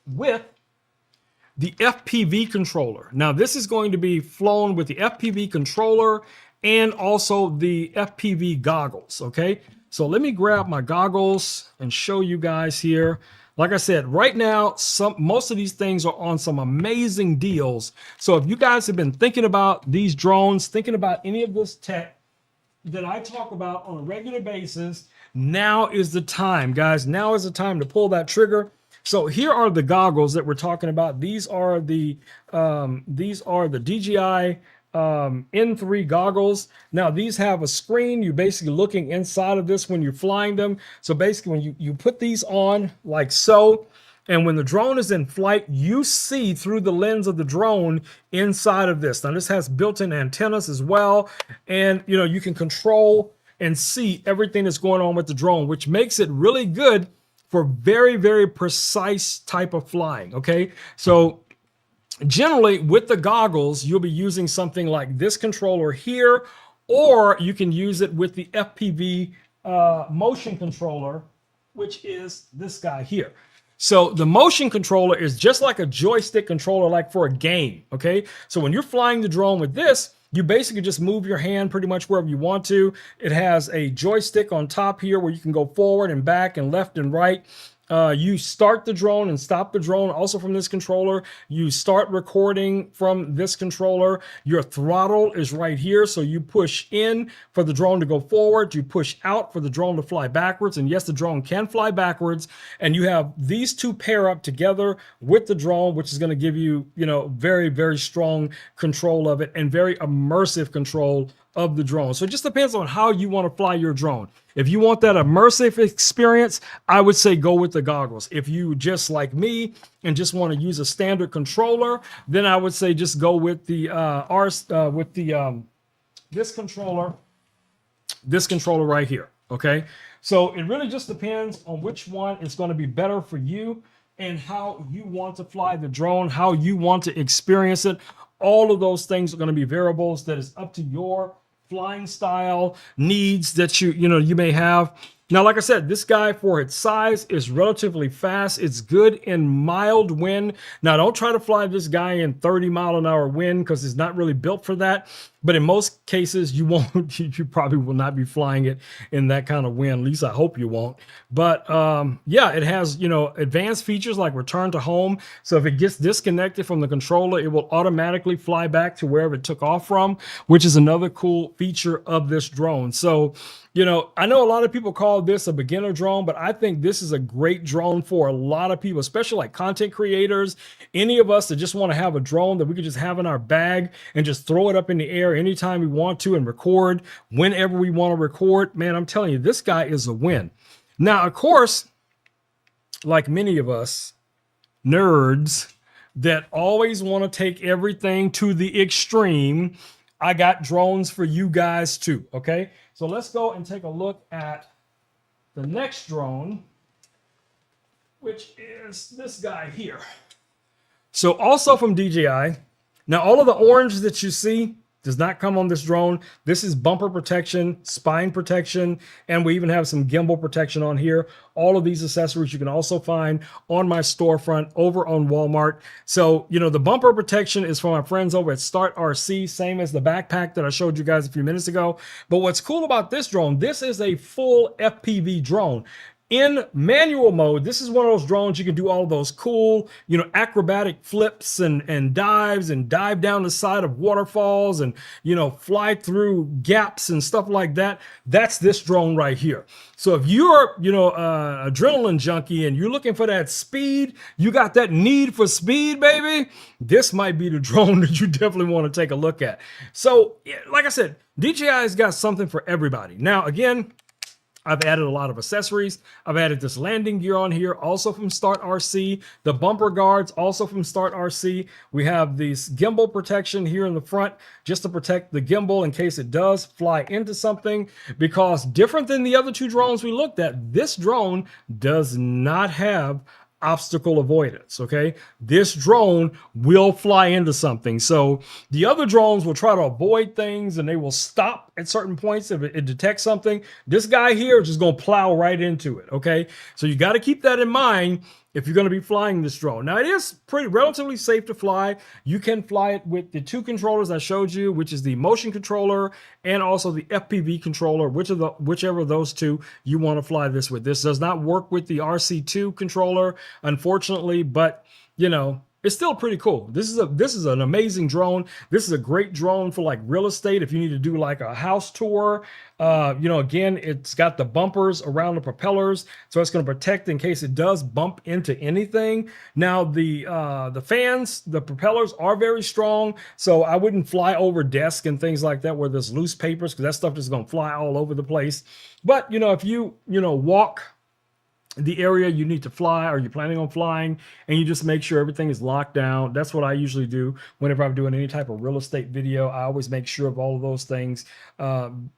with the FPV controller. Now, this is going to be flown with the FPV controller and also the FPV goggles, okay? So let me grab my goggles and show you guys here. Like I said, right now, most of these things are on some amazing deals. So if you guys have been thinking about these drones, thinking about any of this tech that I talk about on a regular basis, now is the time, guys. Now is the time to pull that trigger. So here are the goggles that we're talking about. These are the DJI N3 goggles. Now, these have a screen. You're basically looking inside of this when you're flying them. So basically, when you put these on like so, and when the drone is in flight, you see through the lens of the drone inside of this. Now, this has built-in antennas as well, and you can control and see everything that's going on with the drone, which makes it really good for very, very precise type of flying. Okay, so generally, with the goggles, you'll be using something like this controller here, or you can use it with the FPV motion controller, which is this guy here. So the motion controller is just like a joystick controller, like for a game, okay? So when you're flying the drone with this, you basically just move your hand pretty much wherever you want to. It has a joystick on top here where you can go forward and back and left and right. You start the drone and stop the drone also from this controller. You start recording from this controller. Your throttle is right here. So you push in for the drone to go forward. You push out for the drone to fly backwards. And yes, the drone can fly backwards. And you have these two pair up together with the drone, which is going to give you, very, very strong control of it and very immersive control of the drone. So it just depends on how you want to fly your drone. If you want that immersive experience, I would say go with the goggles. If you just like me and just want to use a standard controller, then I would say just go with the this controller right here. Okay, so it really just depends on which one is going to be better for you and how you want to fly the drone, how you want to experience it. All of those things are going to be variables that is up to your flying style, needs that you may have. Now, like I said, this guy for its size is relatively fast. It's good in mild wind. Now, don't try to fly this guy in 30-mile-an-hour wind because it's not really built for that. But in most cases, you won't. You probably will not be flying it in that kind of wind. At least I hope you won't. But yeah, it has advanced features like return to home. So if it gets disconnected from the controller, it will automatically fly back to wherever it took off from, which is another cool feature of this drone. So I know a lot of people call this a beginner drone, but I think this is a great drone for a lot of people, especially like content creators, any of us that just want to have a drone that we could just have in our bag and just throw it up in the air anytime we want to and record whenever we want to record. Man, I'm telling you, this guy is a win. Now, of course, like many of us nerds that always want to take everything to the extreme, I got drones for you guys too, okay? So let's go and take a look at the next drone, which is this guy here. So also from DJI. Now, all of the orange that you see does not come on this drone. This is bumper protection, spine protection, and we even have some gimbal protection on here. All of these accessories you can also find on my storefront over on Walmart. So, the bumper protection is from our friends over at Start RC, same as the backpack that I showed you guys a few minutes ago. But what's cool about this drone, this is a full FPV drone. In manual mode, this is one of those drones you can do all of those cool, acrobatic flips and dives and dive down the side of waterfalls and, fly through gaps and stuff like that. That's this drone right here. So if you're, adrenaline junkie and you're looking for that speed, you got that need for speed, baby, this might be the drone that you definitely want to take a look at. So, like I said, DJI's got something for everybody. Now, again, I've added a lot of accessories. I've added this landing gear on here, also from Start RC. The bumper guards, also from Start RC. We have this gimbal protection here in the front, just to protect the gimbal in case it does fly into something. Because different than the other two drones we looked at, this drone does not have obstacle avoidance. Okay, this drone will fly into something. So the other drones will try to avoid things and they will stop at certain points if it detects something. This guy here is just going to plow right into it. Okay, so you got to keep that in mind if you're going to be flying this drone. Now, it is relatively safe to fly. You can fly it with the two controllers I showed you, which is the motion controller and also the FPV controller, whichever of those two you want to fly this with. This does not work with the RC2 controller, unfortunately, but it's still pretty cool. This is an amazing drone. This is a great drone for like real estate. If you need to do like a house tour, again, it's got the bumpers around the propellers, so it's going to protect in case it does bump into anything. Now the fans, the propellers are very strong, so I wouldn't fly over desks and things like that where there's loose papers, because that stuff is going to fly all over the place. But if you walk the area you need to fly, or you're planning on flying, and you just make sure everything is locked down. That's what I usually do whenever I'm doing any type of real estate video. I always make sure of all of those things,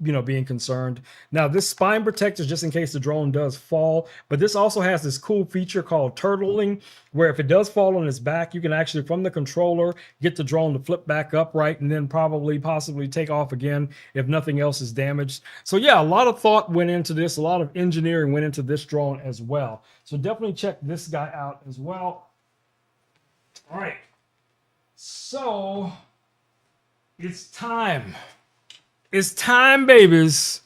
being concerned. Now, this spine protector is just in case the drone does fall, but this also has this cool feature called turtling, where if it does fall on its back, you can actually, from the controller, get the drone to flip back upright and then possibly take off again if nothing else is damaged. So yeah, a lot of thought went into this, a lot of engineering went into this drone as well. So definitely check this guy out as well. All right, so it's time. It's time, babies.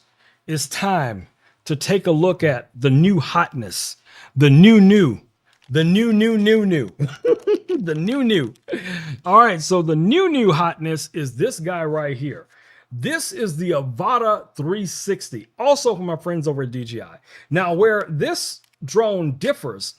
It's time to take a look at the new hotness, the new, the new. All right, so the new hotness is this guy right here. This is the Avata 360, also from my friends over at DJI. Now, where this drone differs,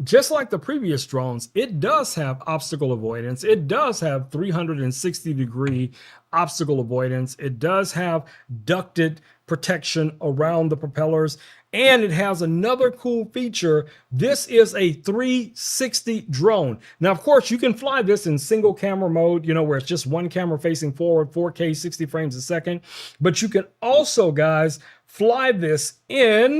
just like the previous drones, it does have obstacle avoidance. It does have 360-degree obstacle avoidance. It does have ducted protection around the propellers. And it has another cool feature. This is a 360 drone. Now, of course, you can fly this in single camera mode, where it's just one camera facing forward, 4K, 60 frames a second. But you can also, guys, fly this in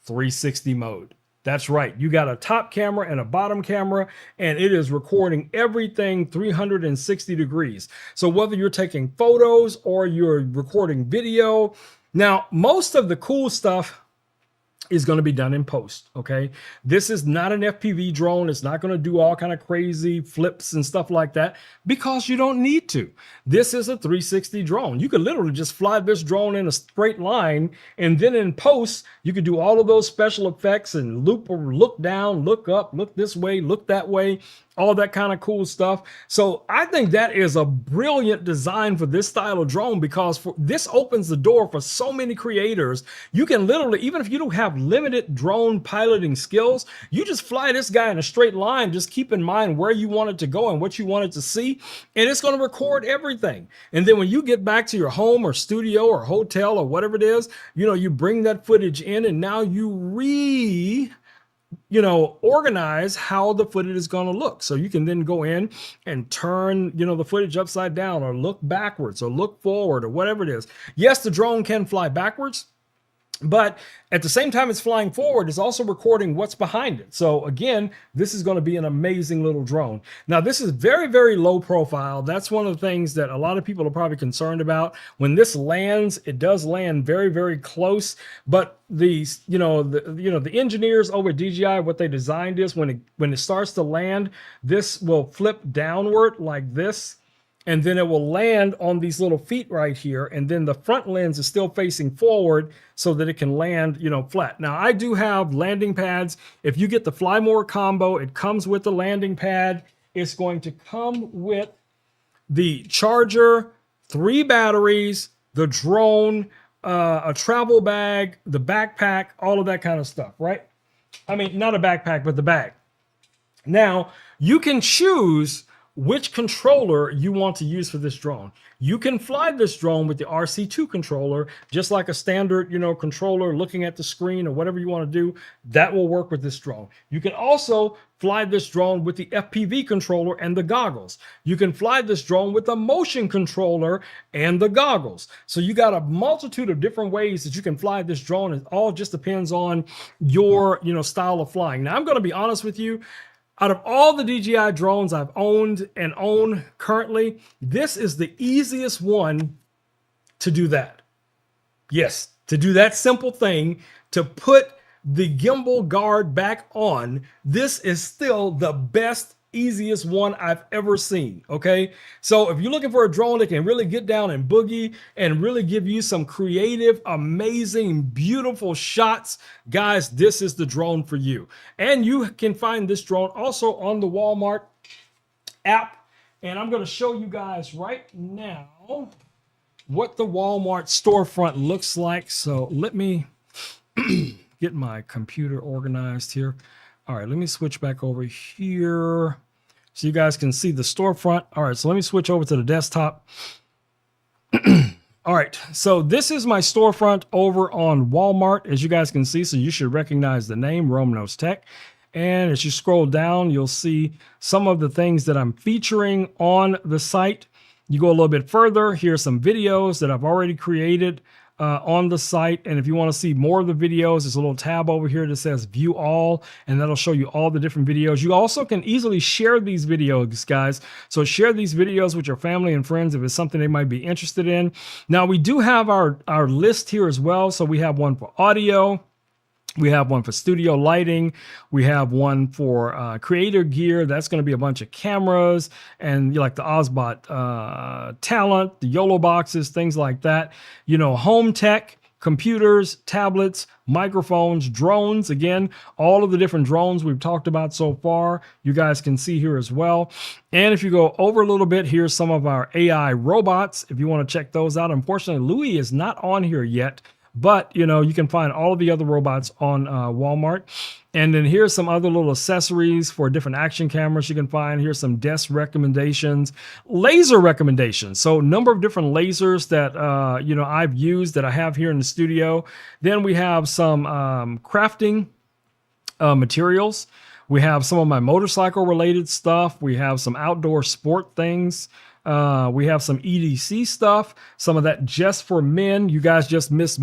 360 mode. That's right. You got a top camera and a bottom camera, and it is recording everything 360 degrees. So whether you're taking photos or you're recording video, now most of the cool stuff is going to be done in post. Okay, this is not an FPV drone. It's not going to do all kind of crazy flips and stuff like that because you don't need to. This is a 360 drone. You could literally just fly this drone in a straight line, and then in post you could do all of those special effects and loop or look down, look up, look this way, look that way, all that kind of cool stuff. So I think that is a brilliant design for this style of drone, because this opens the door for so many creators. You can literally, even if you don't have limited drone piloting skills, you just fly this guy in a straight line. Just keep in mind where you want it to go and what you want it to see, and it's going to record everything. And then when you get back to your home or studio or hotel or whatever it is, you bring that footage in, and now you organize how the footage is going to look. So you can then go in and turn, the footage upside down, or look backwards, or look forward, or whatever it is. Yes, the drone can fly backwards, but at the same time it's flying forward, it's also recording what's behind it. So again, this is going to be an amazing little drone. Now, this is very, very low profile. That's one of the things that a lot of people are probably concerned about. When this lands, it does land very, very close. But the engineers over at DJI, what they designed is when it starts to land, this will flip downward like this, and then it will land on these little feet right here, and then the front lens is still facing forward so that it can land, flat. Now, I do have landing pads. If you get the Fly More combo, it comes with the landing pad. It's going to come with the charger, 3 batteries, the drone, a travel bag, the backpack, all of that kind of stuff, right? I mean, not a backpack, but the bag. Now, you can choose which controller you want to use for this drone. You can fly this drone with the RC2 controller, just like a standard, controller looking at the screen or whatever you want to do. That will work with this drone. You can also fly this drone with the FPV controller and the goggles. You can fly this drone with a motion controller and the goggles. So you got a multitude of different ways that you can fly this drone. It all just depends on your, style of flying. Now, I'm going to be honest with you. Out of all the DJI drones I've owned and own currently, this is the easiest one to do that. Yes, to do that simple thing, to put the gimbal guard back on. This is still the best, easiest one I've ever seen. Okay, so if you're looking for a drone that can really get down and boogie and really give you some creative, amazing, beautiful shots, guys, this is the drone for you. And you can find this drone also on the Walmart app, and I'm going to show you guys right now what the Walmart storefront looks like. So let me get my computer organized here. All right, let me switch back over here so you guys can see the storefront. All right, so let me switch over to the desktop. All right, so this is my storefront over on Walmart, as you guys can see. So you should recognize the name, Rome Knows Tech. And as you scroll down, you'll see some of the things that I'm featuring on the site. You go a little bit further, here's some videos that I've already created on the site. And if you want to see more of the videos, there's a little tab over here that says view all, and that'll show you all the different videos. You also can easily share these videos, guys. So share these videos with your family and friends if it's something they might be interested in. Now, we do have our list here as well. So we have one for audio. We have one for studio lighting. We have one for creator gear. That's going to be a bunch of cameras and like the Osbot Talent, the YOLO boxes, things like that. Home tech, computers, tablets, microphones, drones. Again, all of the different drones we've talked about so far, you guys can see here as well. And if you go over a little bit, here's some of our AI robots. If you want to check those out. Unfortunately, Louis is not on here yet. But, you can find all of the other robots on Walmart. And then here's some other little accessories for different action cameras you can find. Here's some desk recommendations, laser recommendations. So a number of different lasers that, I've used that I have here in the studio. Then we have some crafting materials. We have some of my motorcycle related stuff. We have some outdoor sport things. We have some EDC stuff, some of that just for men. You guys just missed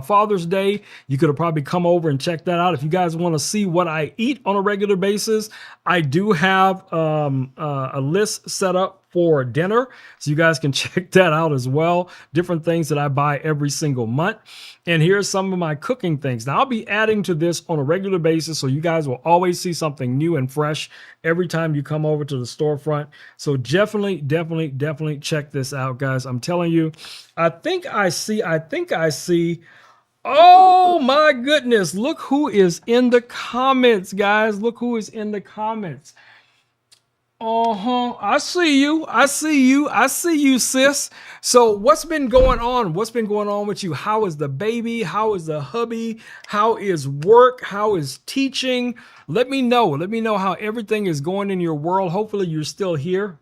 Father's Day. You could have probably come over and checked that out. If you guys want to see what I eat on a regular basis, I do have a list set up for dinner. So you guys can check that out as well. Different things that I buy every single month. And here's some of my cooking things. Now I'll be adding to this on a regular basis, so you guys will always see something new and fresh every time you come over to the storefront. So definitely check this out, guys. I'm telling you, I think I see. Oh my goodness, look who is in the comments, guys. Look who is in the comments. I see you. I see you, sis. So what's been going on? What's been going on with you? How is the baby? How is the hubby? How is work? How is teaching? Let me know. Let me know how everything is going in your world. Hopefully you're still here.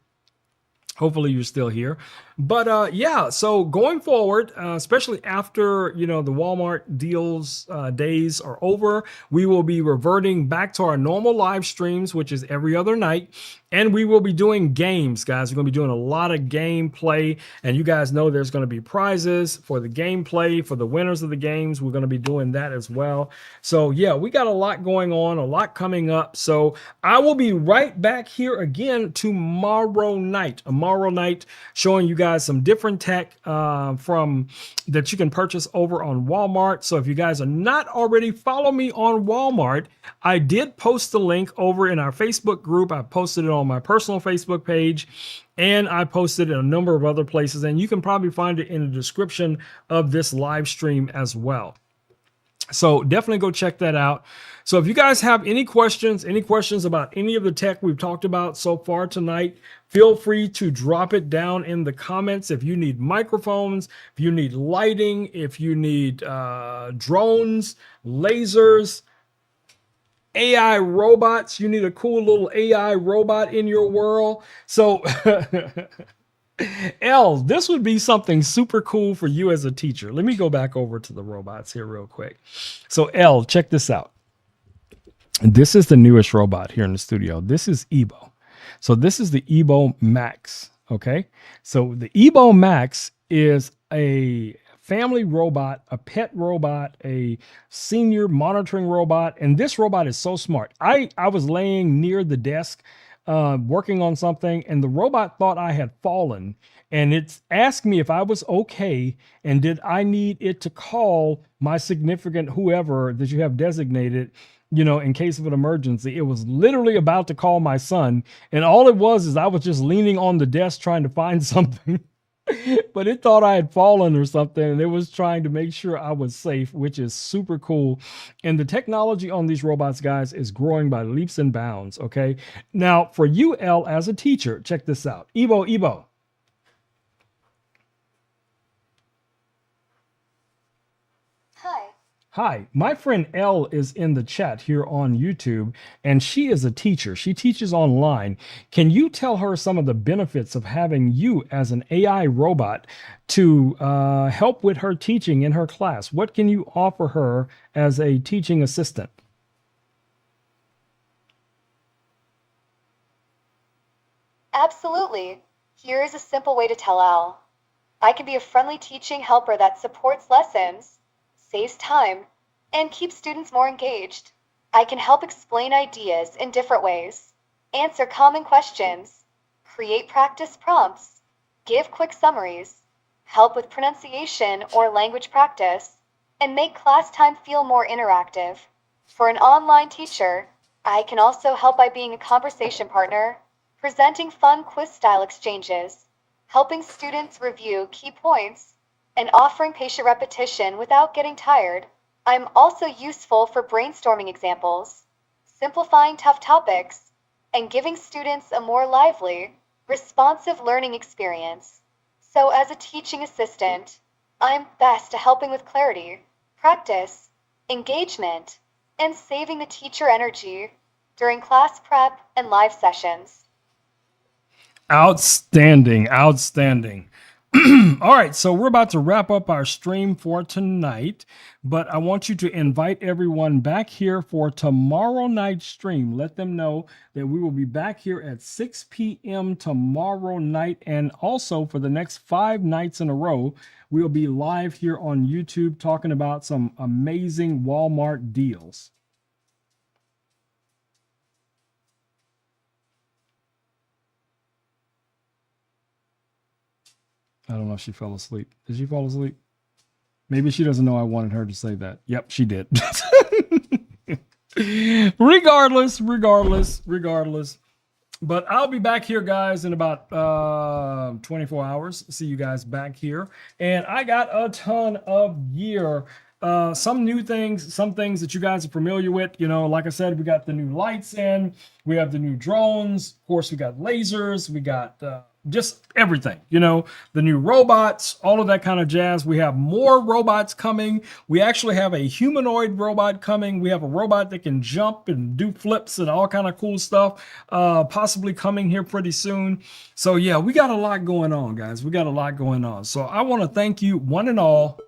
But yeah, so going forward, especially after the Walmart deals days are over, we will be reverting back to our normal live streams, which is every other night. And we will be doing games, guys. We're going to be doing a lot of gameplay. And you guys know there's going to be prizes for the gameplay, for the winners of the games. We're going to be doing that as well. So yeah, we got a lot going on, a lot coming up. So I will be right back here again tomorrow night, showing you guys some different tech from that you can purchase over on Walmart. So if you guys are not already, follow me on Walmart. I did post the link over in our Facebook group. I posted it on my personal Facebook page, and I posted it in a number of other places, and you can probably find it in the description of this live stream as well. So definitely go check that out. So if you guys have any questions about any of the tech we've talked about so far tonight, feel free to drop it down in the comments. If you need microphones, if you need lighting, if you need drones, lasers, AI robots, you need a cool little AI robot in your world. So Elle, this would be something super cool for you as a teacher. Let me go back over to the robots here real quick. So Elle, check this out. This is the newest robot here in the studio. This is Ebo. So this is the Ebo Max. Okay. So the Ebo Max is a family robot, a pet robot, a senior monitoring robot. And this robot is so smart. I was laying near the desk working on something, and the robot thought I had fallen, and it's asked me if I was okay and did I need it to call my significant whoever that you have designated, in case of an emergency. It was literally about to call my son, and all it was is I was just leaning on the desk trying to find something. But it thought I had fallen or something, and it was trying to make sure I was safe, which is super cool. And the technology on these robots, guys, is growing by leaps and bounds. Okay. Now, for you, Elle, as a teacher, check this out. Ebo. Hi, my friend Elle is in the chat here on YouTube, and she is a teacher. She teaches online. Can you tell her some of the benefits of having you as an AI robot to help with her teaching in her class? What can you offer her as a teaching assistant? Absolutely. Here is a simple way to tell Al. I can be a friendly teaching helper that supports lessons, saves time, and keeps students more engaged. I can help explain ideas in different ways, answer common questions, create practice prompts, give quick summaries, help with pronunciation or language practice, and make class time feel more interactive. For an online teacher, I can also help by being a conversation partner, presenting fun quiz-style exchanges, helping students review key points, and offering patient repetition without getting tired. I'm also useful for brainstorming examples, simplifying tough topics, and giving students a more lively, responsive learning experience. So as a teaching assistant, I'm best at helping with clarity, practice, engagement, and saving the teacher energy during class prep and live sessions. Outstanding. All right, so we're about to wrap up our stream for tonight, but I want you to invite everyone back here for tomorrow night's stream. Let them know that we will be back here at 6 p.m. tomorrow night, and also for the next 5 nights in a row, we'll be live here on YouTube talking about some amazing Walmart deals. I don't know if she fell asleep. Did she fall asleep? Maybe she doesn't know I wanted her to say that. Yep, she did. regardless. But I'll be back here, guys, in about 24 hours. See you guys back here. And I got a ton of gear. Some new things, some things that you guys are familiar with. You know, like I said, we got the new lights in. We have the new drones. Of course, we got lasers. We got just everything, you know, the new robots, all of that kind of jazz. We have more robots coming. We actually have a humanoid robot coming. We have a robot that can jump and do flips and all kind of cool stuff, possibly coming here pretty soon. So yeah, we got a lot going on, guys. We got a lot going on. So I want to thank you one and all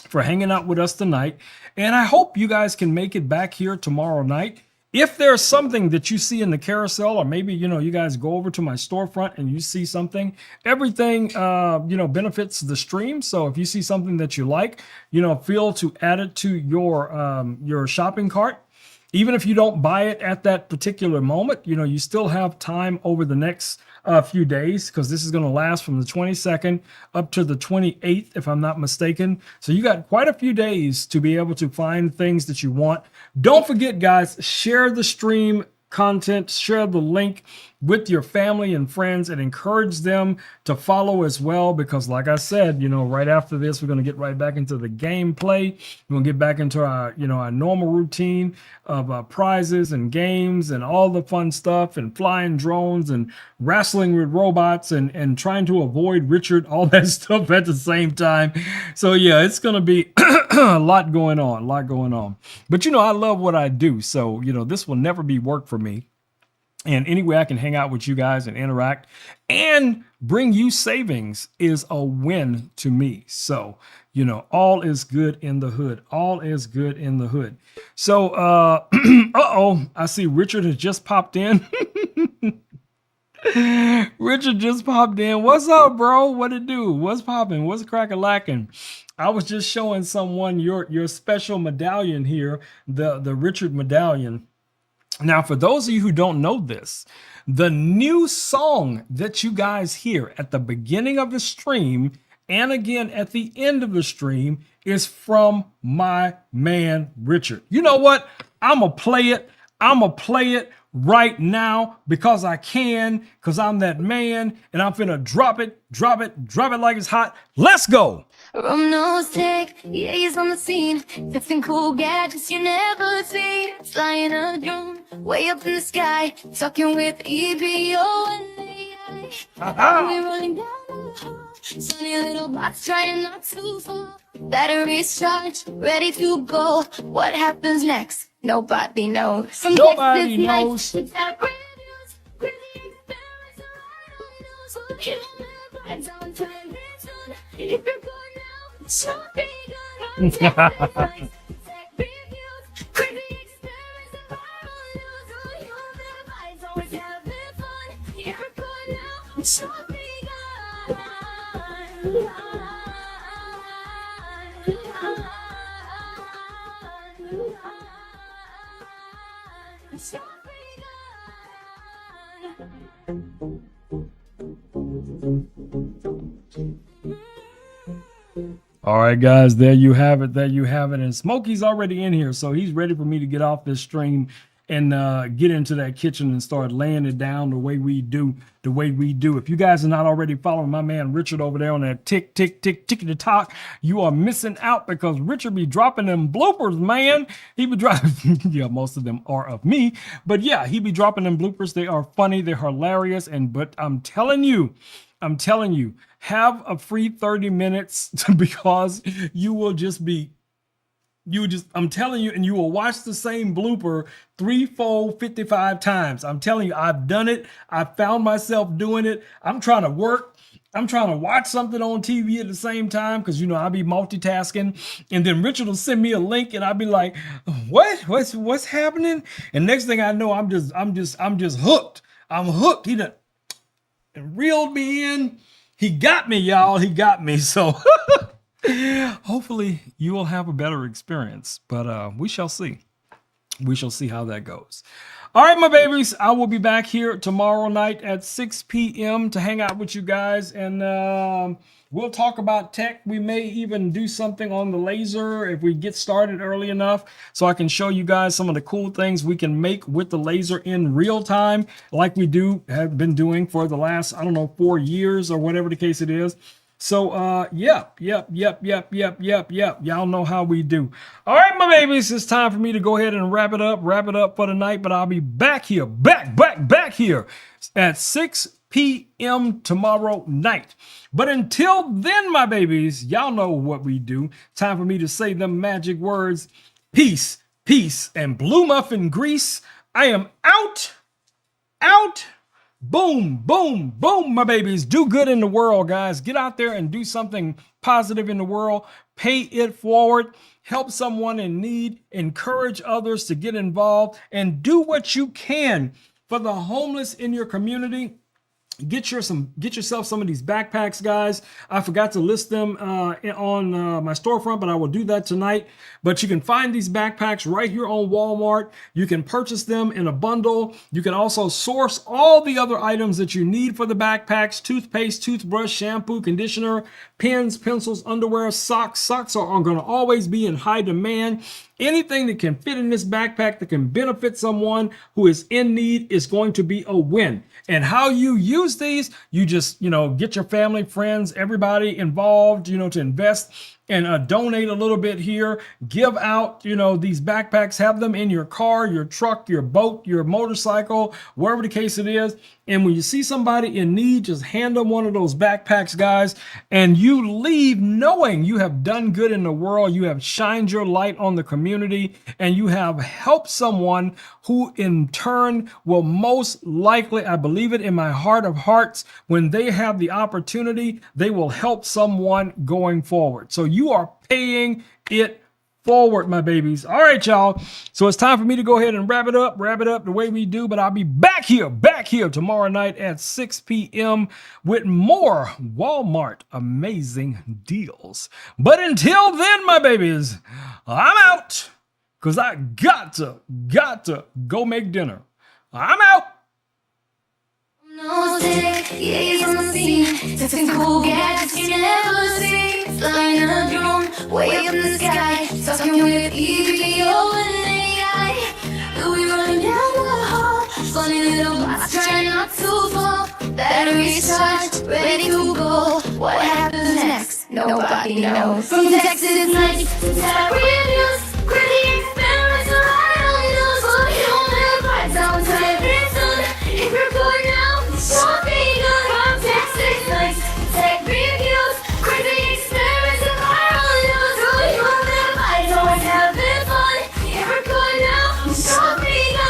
for hanging out with us tonight. And I hope you guys can make it back here tomorrow night. If there's something that you see in the carousel, or maybe, you know, you guys go over to my storefront and you see something, everything, you know, benefits the stream. So if you see something that you like, you know, feel to add it to your shopping cart. Even if you don't buy it at that particular moment, you know, you still have time over the next few days, because this is going to last from the 22nd up to the 28th, if I'm not mistaken. So you got quite a few days to be able to find things that you want. Don't forget, guys, share the stream content, share the link with your family and friends, and encourage them to follow as well, because like I said, you know, right after this, we're going to get right back into the gameplay. We're going to get back into our, you know, our normal routine of prizes and games and all the fun stuff, and flying drones and wrestling with robots and trying to avoid Richard, all that stuff at the same time. So yeah, it's going to be a lot going on. But you know, I love what I do. So, you know, this will never be work for me. And any way I can hang out with you guys and interact and bring you savings is a win to me. So, you know, all is good in the hood. All is good in the hood. So, uh-oh, I see Richard has just popped in. Richard just popped in. What's up, bro? What it do? What's popping? What's crack-a-lacking? I was just showing someone your special medallion here, the Richard medallion. Now, for those of you who don't know this, the new song that you guys hear at the beginning of the stream and again at the end of the stream is from my man, Richard. You know what? I'm going to play it. I'm going to play it right now because I can, because I'm that man, and I'm finna drop it like it's hot. Let's go. Nose tech, yeah, he's on the scene. Fixing cool gadgets you never see. Flying a drone way up in the sky. Talking with EBO and AI. We're rolling down the hall. Sunny little box trying not to fall. Batteries charged, ready to go. What happens next? Nobody knows. From Nobody knows. It's that brand news. Crazy experiments are right on news. Look at the vibes on television. If you're good now, so be good. Tech reviews. Crazy experiments are right on news. Look at the vibes always having fun. If you're good now, so be good. So All right, guys, there you have it. And Smokey's already in here, so he's ready for me to get off this stream and get into that kitchen and start laying it down the way we do. If you guys are not already following my man Richard over there on that tickety talk, you are missing out, because Richard be dropping them bloopers, man. He be dropping, yeah, most of them are of me, but yeah, he be dropping them bloopers. They are funny, they're hilarious, but I'm telling you, have a free 30 minutes because I'm telling you, and you will watch the same blooper 3, 4, 55 times. I'm telling you, I've done it. I found myself doing it. I'm trying to work. I'm trying to watch something on TV at the same time, because, you know, I'll be multitasking, and then Richard will send me a link and I'll be like, what's happening? And next thing I know, I'm just hooked. I'm hooked. He done reeled me in. He got me, y'all. He got me. So hopefully you will have a better experience, but we shall see. we shall see how that goes. All right, my babies, I will be back here tomorrow night at 6 p.m. to hang out with you guys, and we'll talk about tech. We may even do something on the laser if we get started early enough, so I can show you guys some of the cool things we can make with the laser in real time, like we have been doing for the last, I don't know, 4 years or whatever the case it is. So, yep. Y'all know how we do. All right, my babies, it's time for me to go ahead and wrap it up for the night. But I'll be back here, back here at 6 p.m. tomorrow night. But until then, my babies, y'all know what we do. Time for me to say the magic words: peace, peace, and blue muffin grease. I am out. Boom, boom, boom, my babies. Do good in the world, guys. Get out there and do something positive in the world. Pay it forward. Help someone in need. Encourage others to get involved. And do what you can for the homeless in your community. Get yourself some of these backpacks, guys. I forgot to list them on my storefront, but I will do that tonight. But you can find these backpacks right here on Walmart. You can purchase them in a bundle. You can also source all the other items that you need for the backpacks: toothpaste, toothbrush, shampoo, conditioner, pens, pencils, underwear, socks. Socks are going to always be in high demand. Anything that can fit in this backpack that can benefit someone who is in need is going to be a win. And how you use these, you just, get your family, friends, everybody involved, to invest and donate a little bit here. Give out, these backpacks. Have them in your car, your truck, your boat, your motorcycle, wherever the case it is. And when you see somebody in need, just hand them one of those backpacks, guys. And you leave knowing you have done good in the world. You have shined your light on the community, and you have helped someone who in turn will most likely, I believe it in my heart of hearts, when they have the opportunity, they will help someone going forward. So you are paying it forward, my babies. All right, y'all. So it's time for me to go ahead and wrap it up the way we do. But I'll be back here tomorrow night at 6 p.m. with more Walmart amazing deals. But until then, my babies, I'm out because I got to go make dinner. I'm out. No stick, yeah, on the scene. Testing cool gadgets you never see. Flying a drone, way up in the sky. Talking with EVO and AI. We running down the hall. Funny little bots trying not to fall. Batteries charged, ready to go. What happens next? Nobody knows. From Texas nights to Terry news. Crazy experiments are right on the news. But you don't live right down to every sun. If you're going out, shopping good from Texas nights, tech reviews, crazy experiments and viral news. Who you live by, always having fun. If we're going out, shopping good.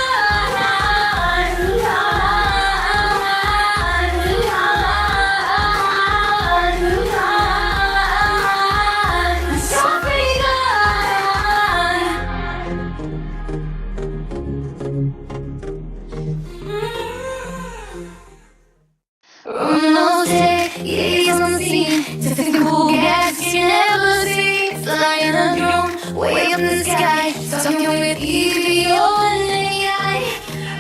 Way up in the sky, talking with EVO and AI.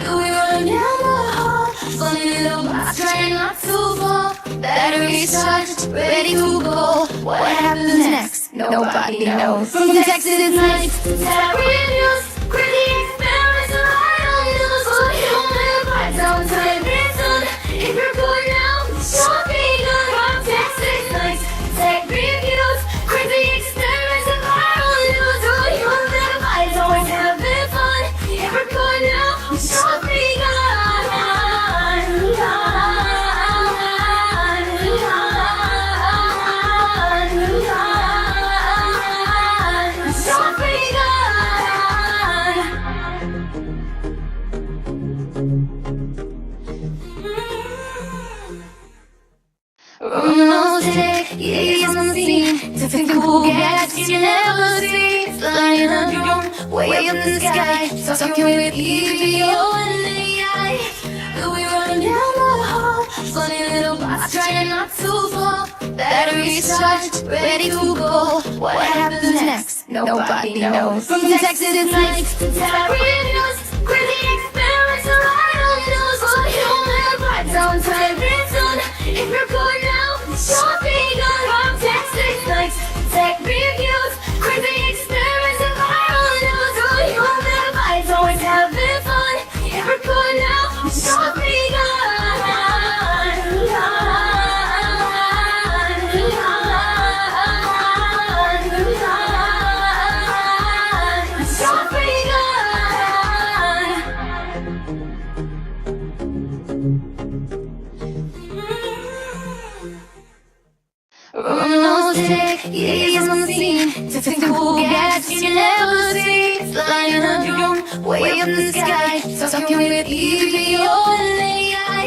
We run down the hall, funny little bots trying not to fall. Batteries charged, ready to go. What happens next? Nobody knows. From Texas nights to Terry news, crazy experiments are right on the news. But you don't live right down to every sun. If you're going out, shopping good from Texas nights, tech reviews, crazy experiments and viral news. Who you live by, always having fun. If we're going out, shopping good. Yeah, on the scene. Testing cool gadgets you never see. Flying a drone, way up in the sky. Talking with EVO and AI. We running down the hall. Funny little bots trying not to fall. Batteries charged, ready to go. What happens next? nobody knows. From Texas to night to reviews, crazy experiments are right on the news. But you don't have right down time soon. If you're good now, sure be good. From Texas nights to tech reviews, crazy experiments are right on the news. But you don't have right, always having fun. If you're good now, sure be good. Years on the scene to fix the cool gadgets you never see. Flying a drone way up in the sky, talking with EVO and AI.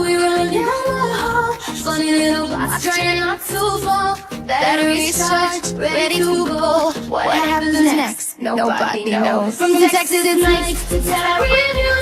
We running down the hall, funny little bots trying not to fall. Batteries charged, ready to go. What happens next? Nobody knows. From Texas to night to review.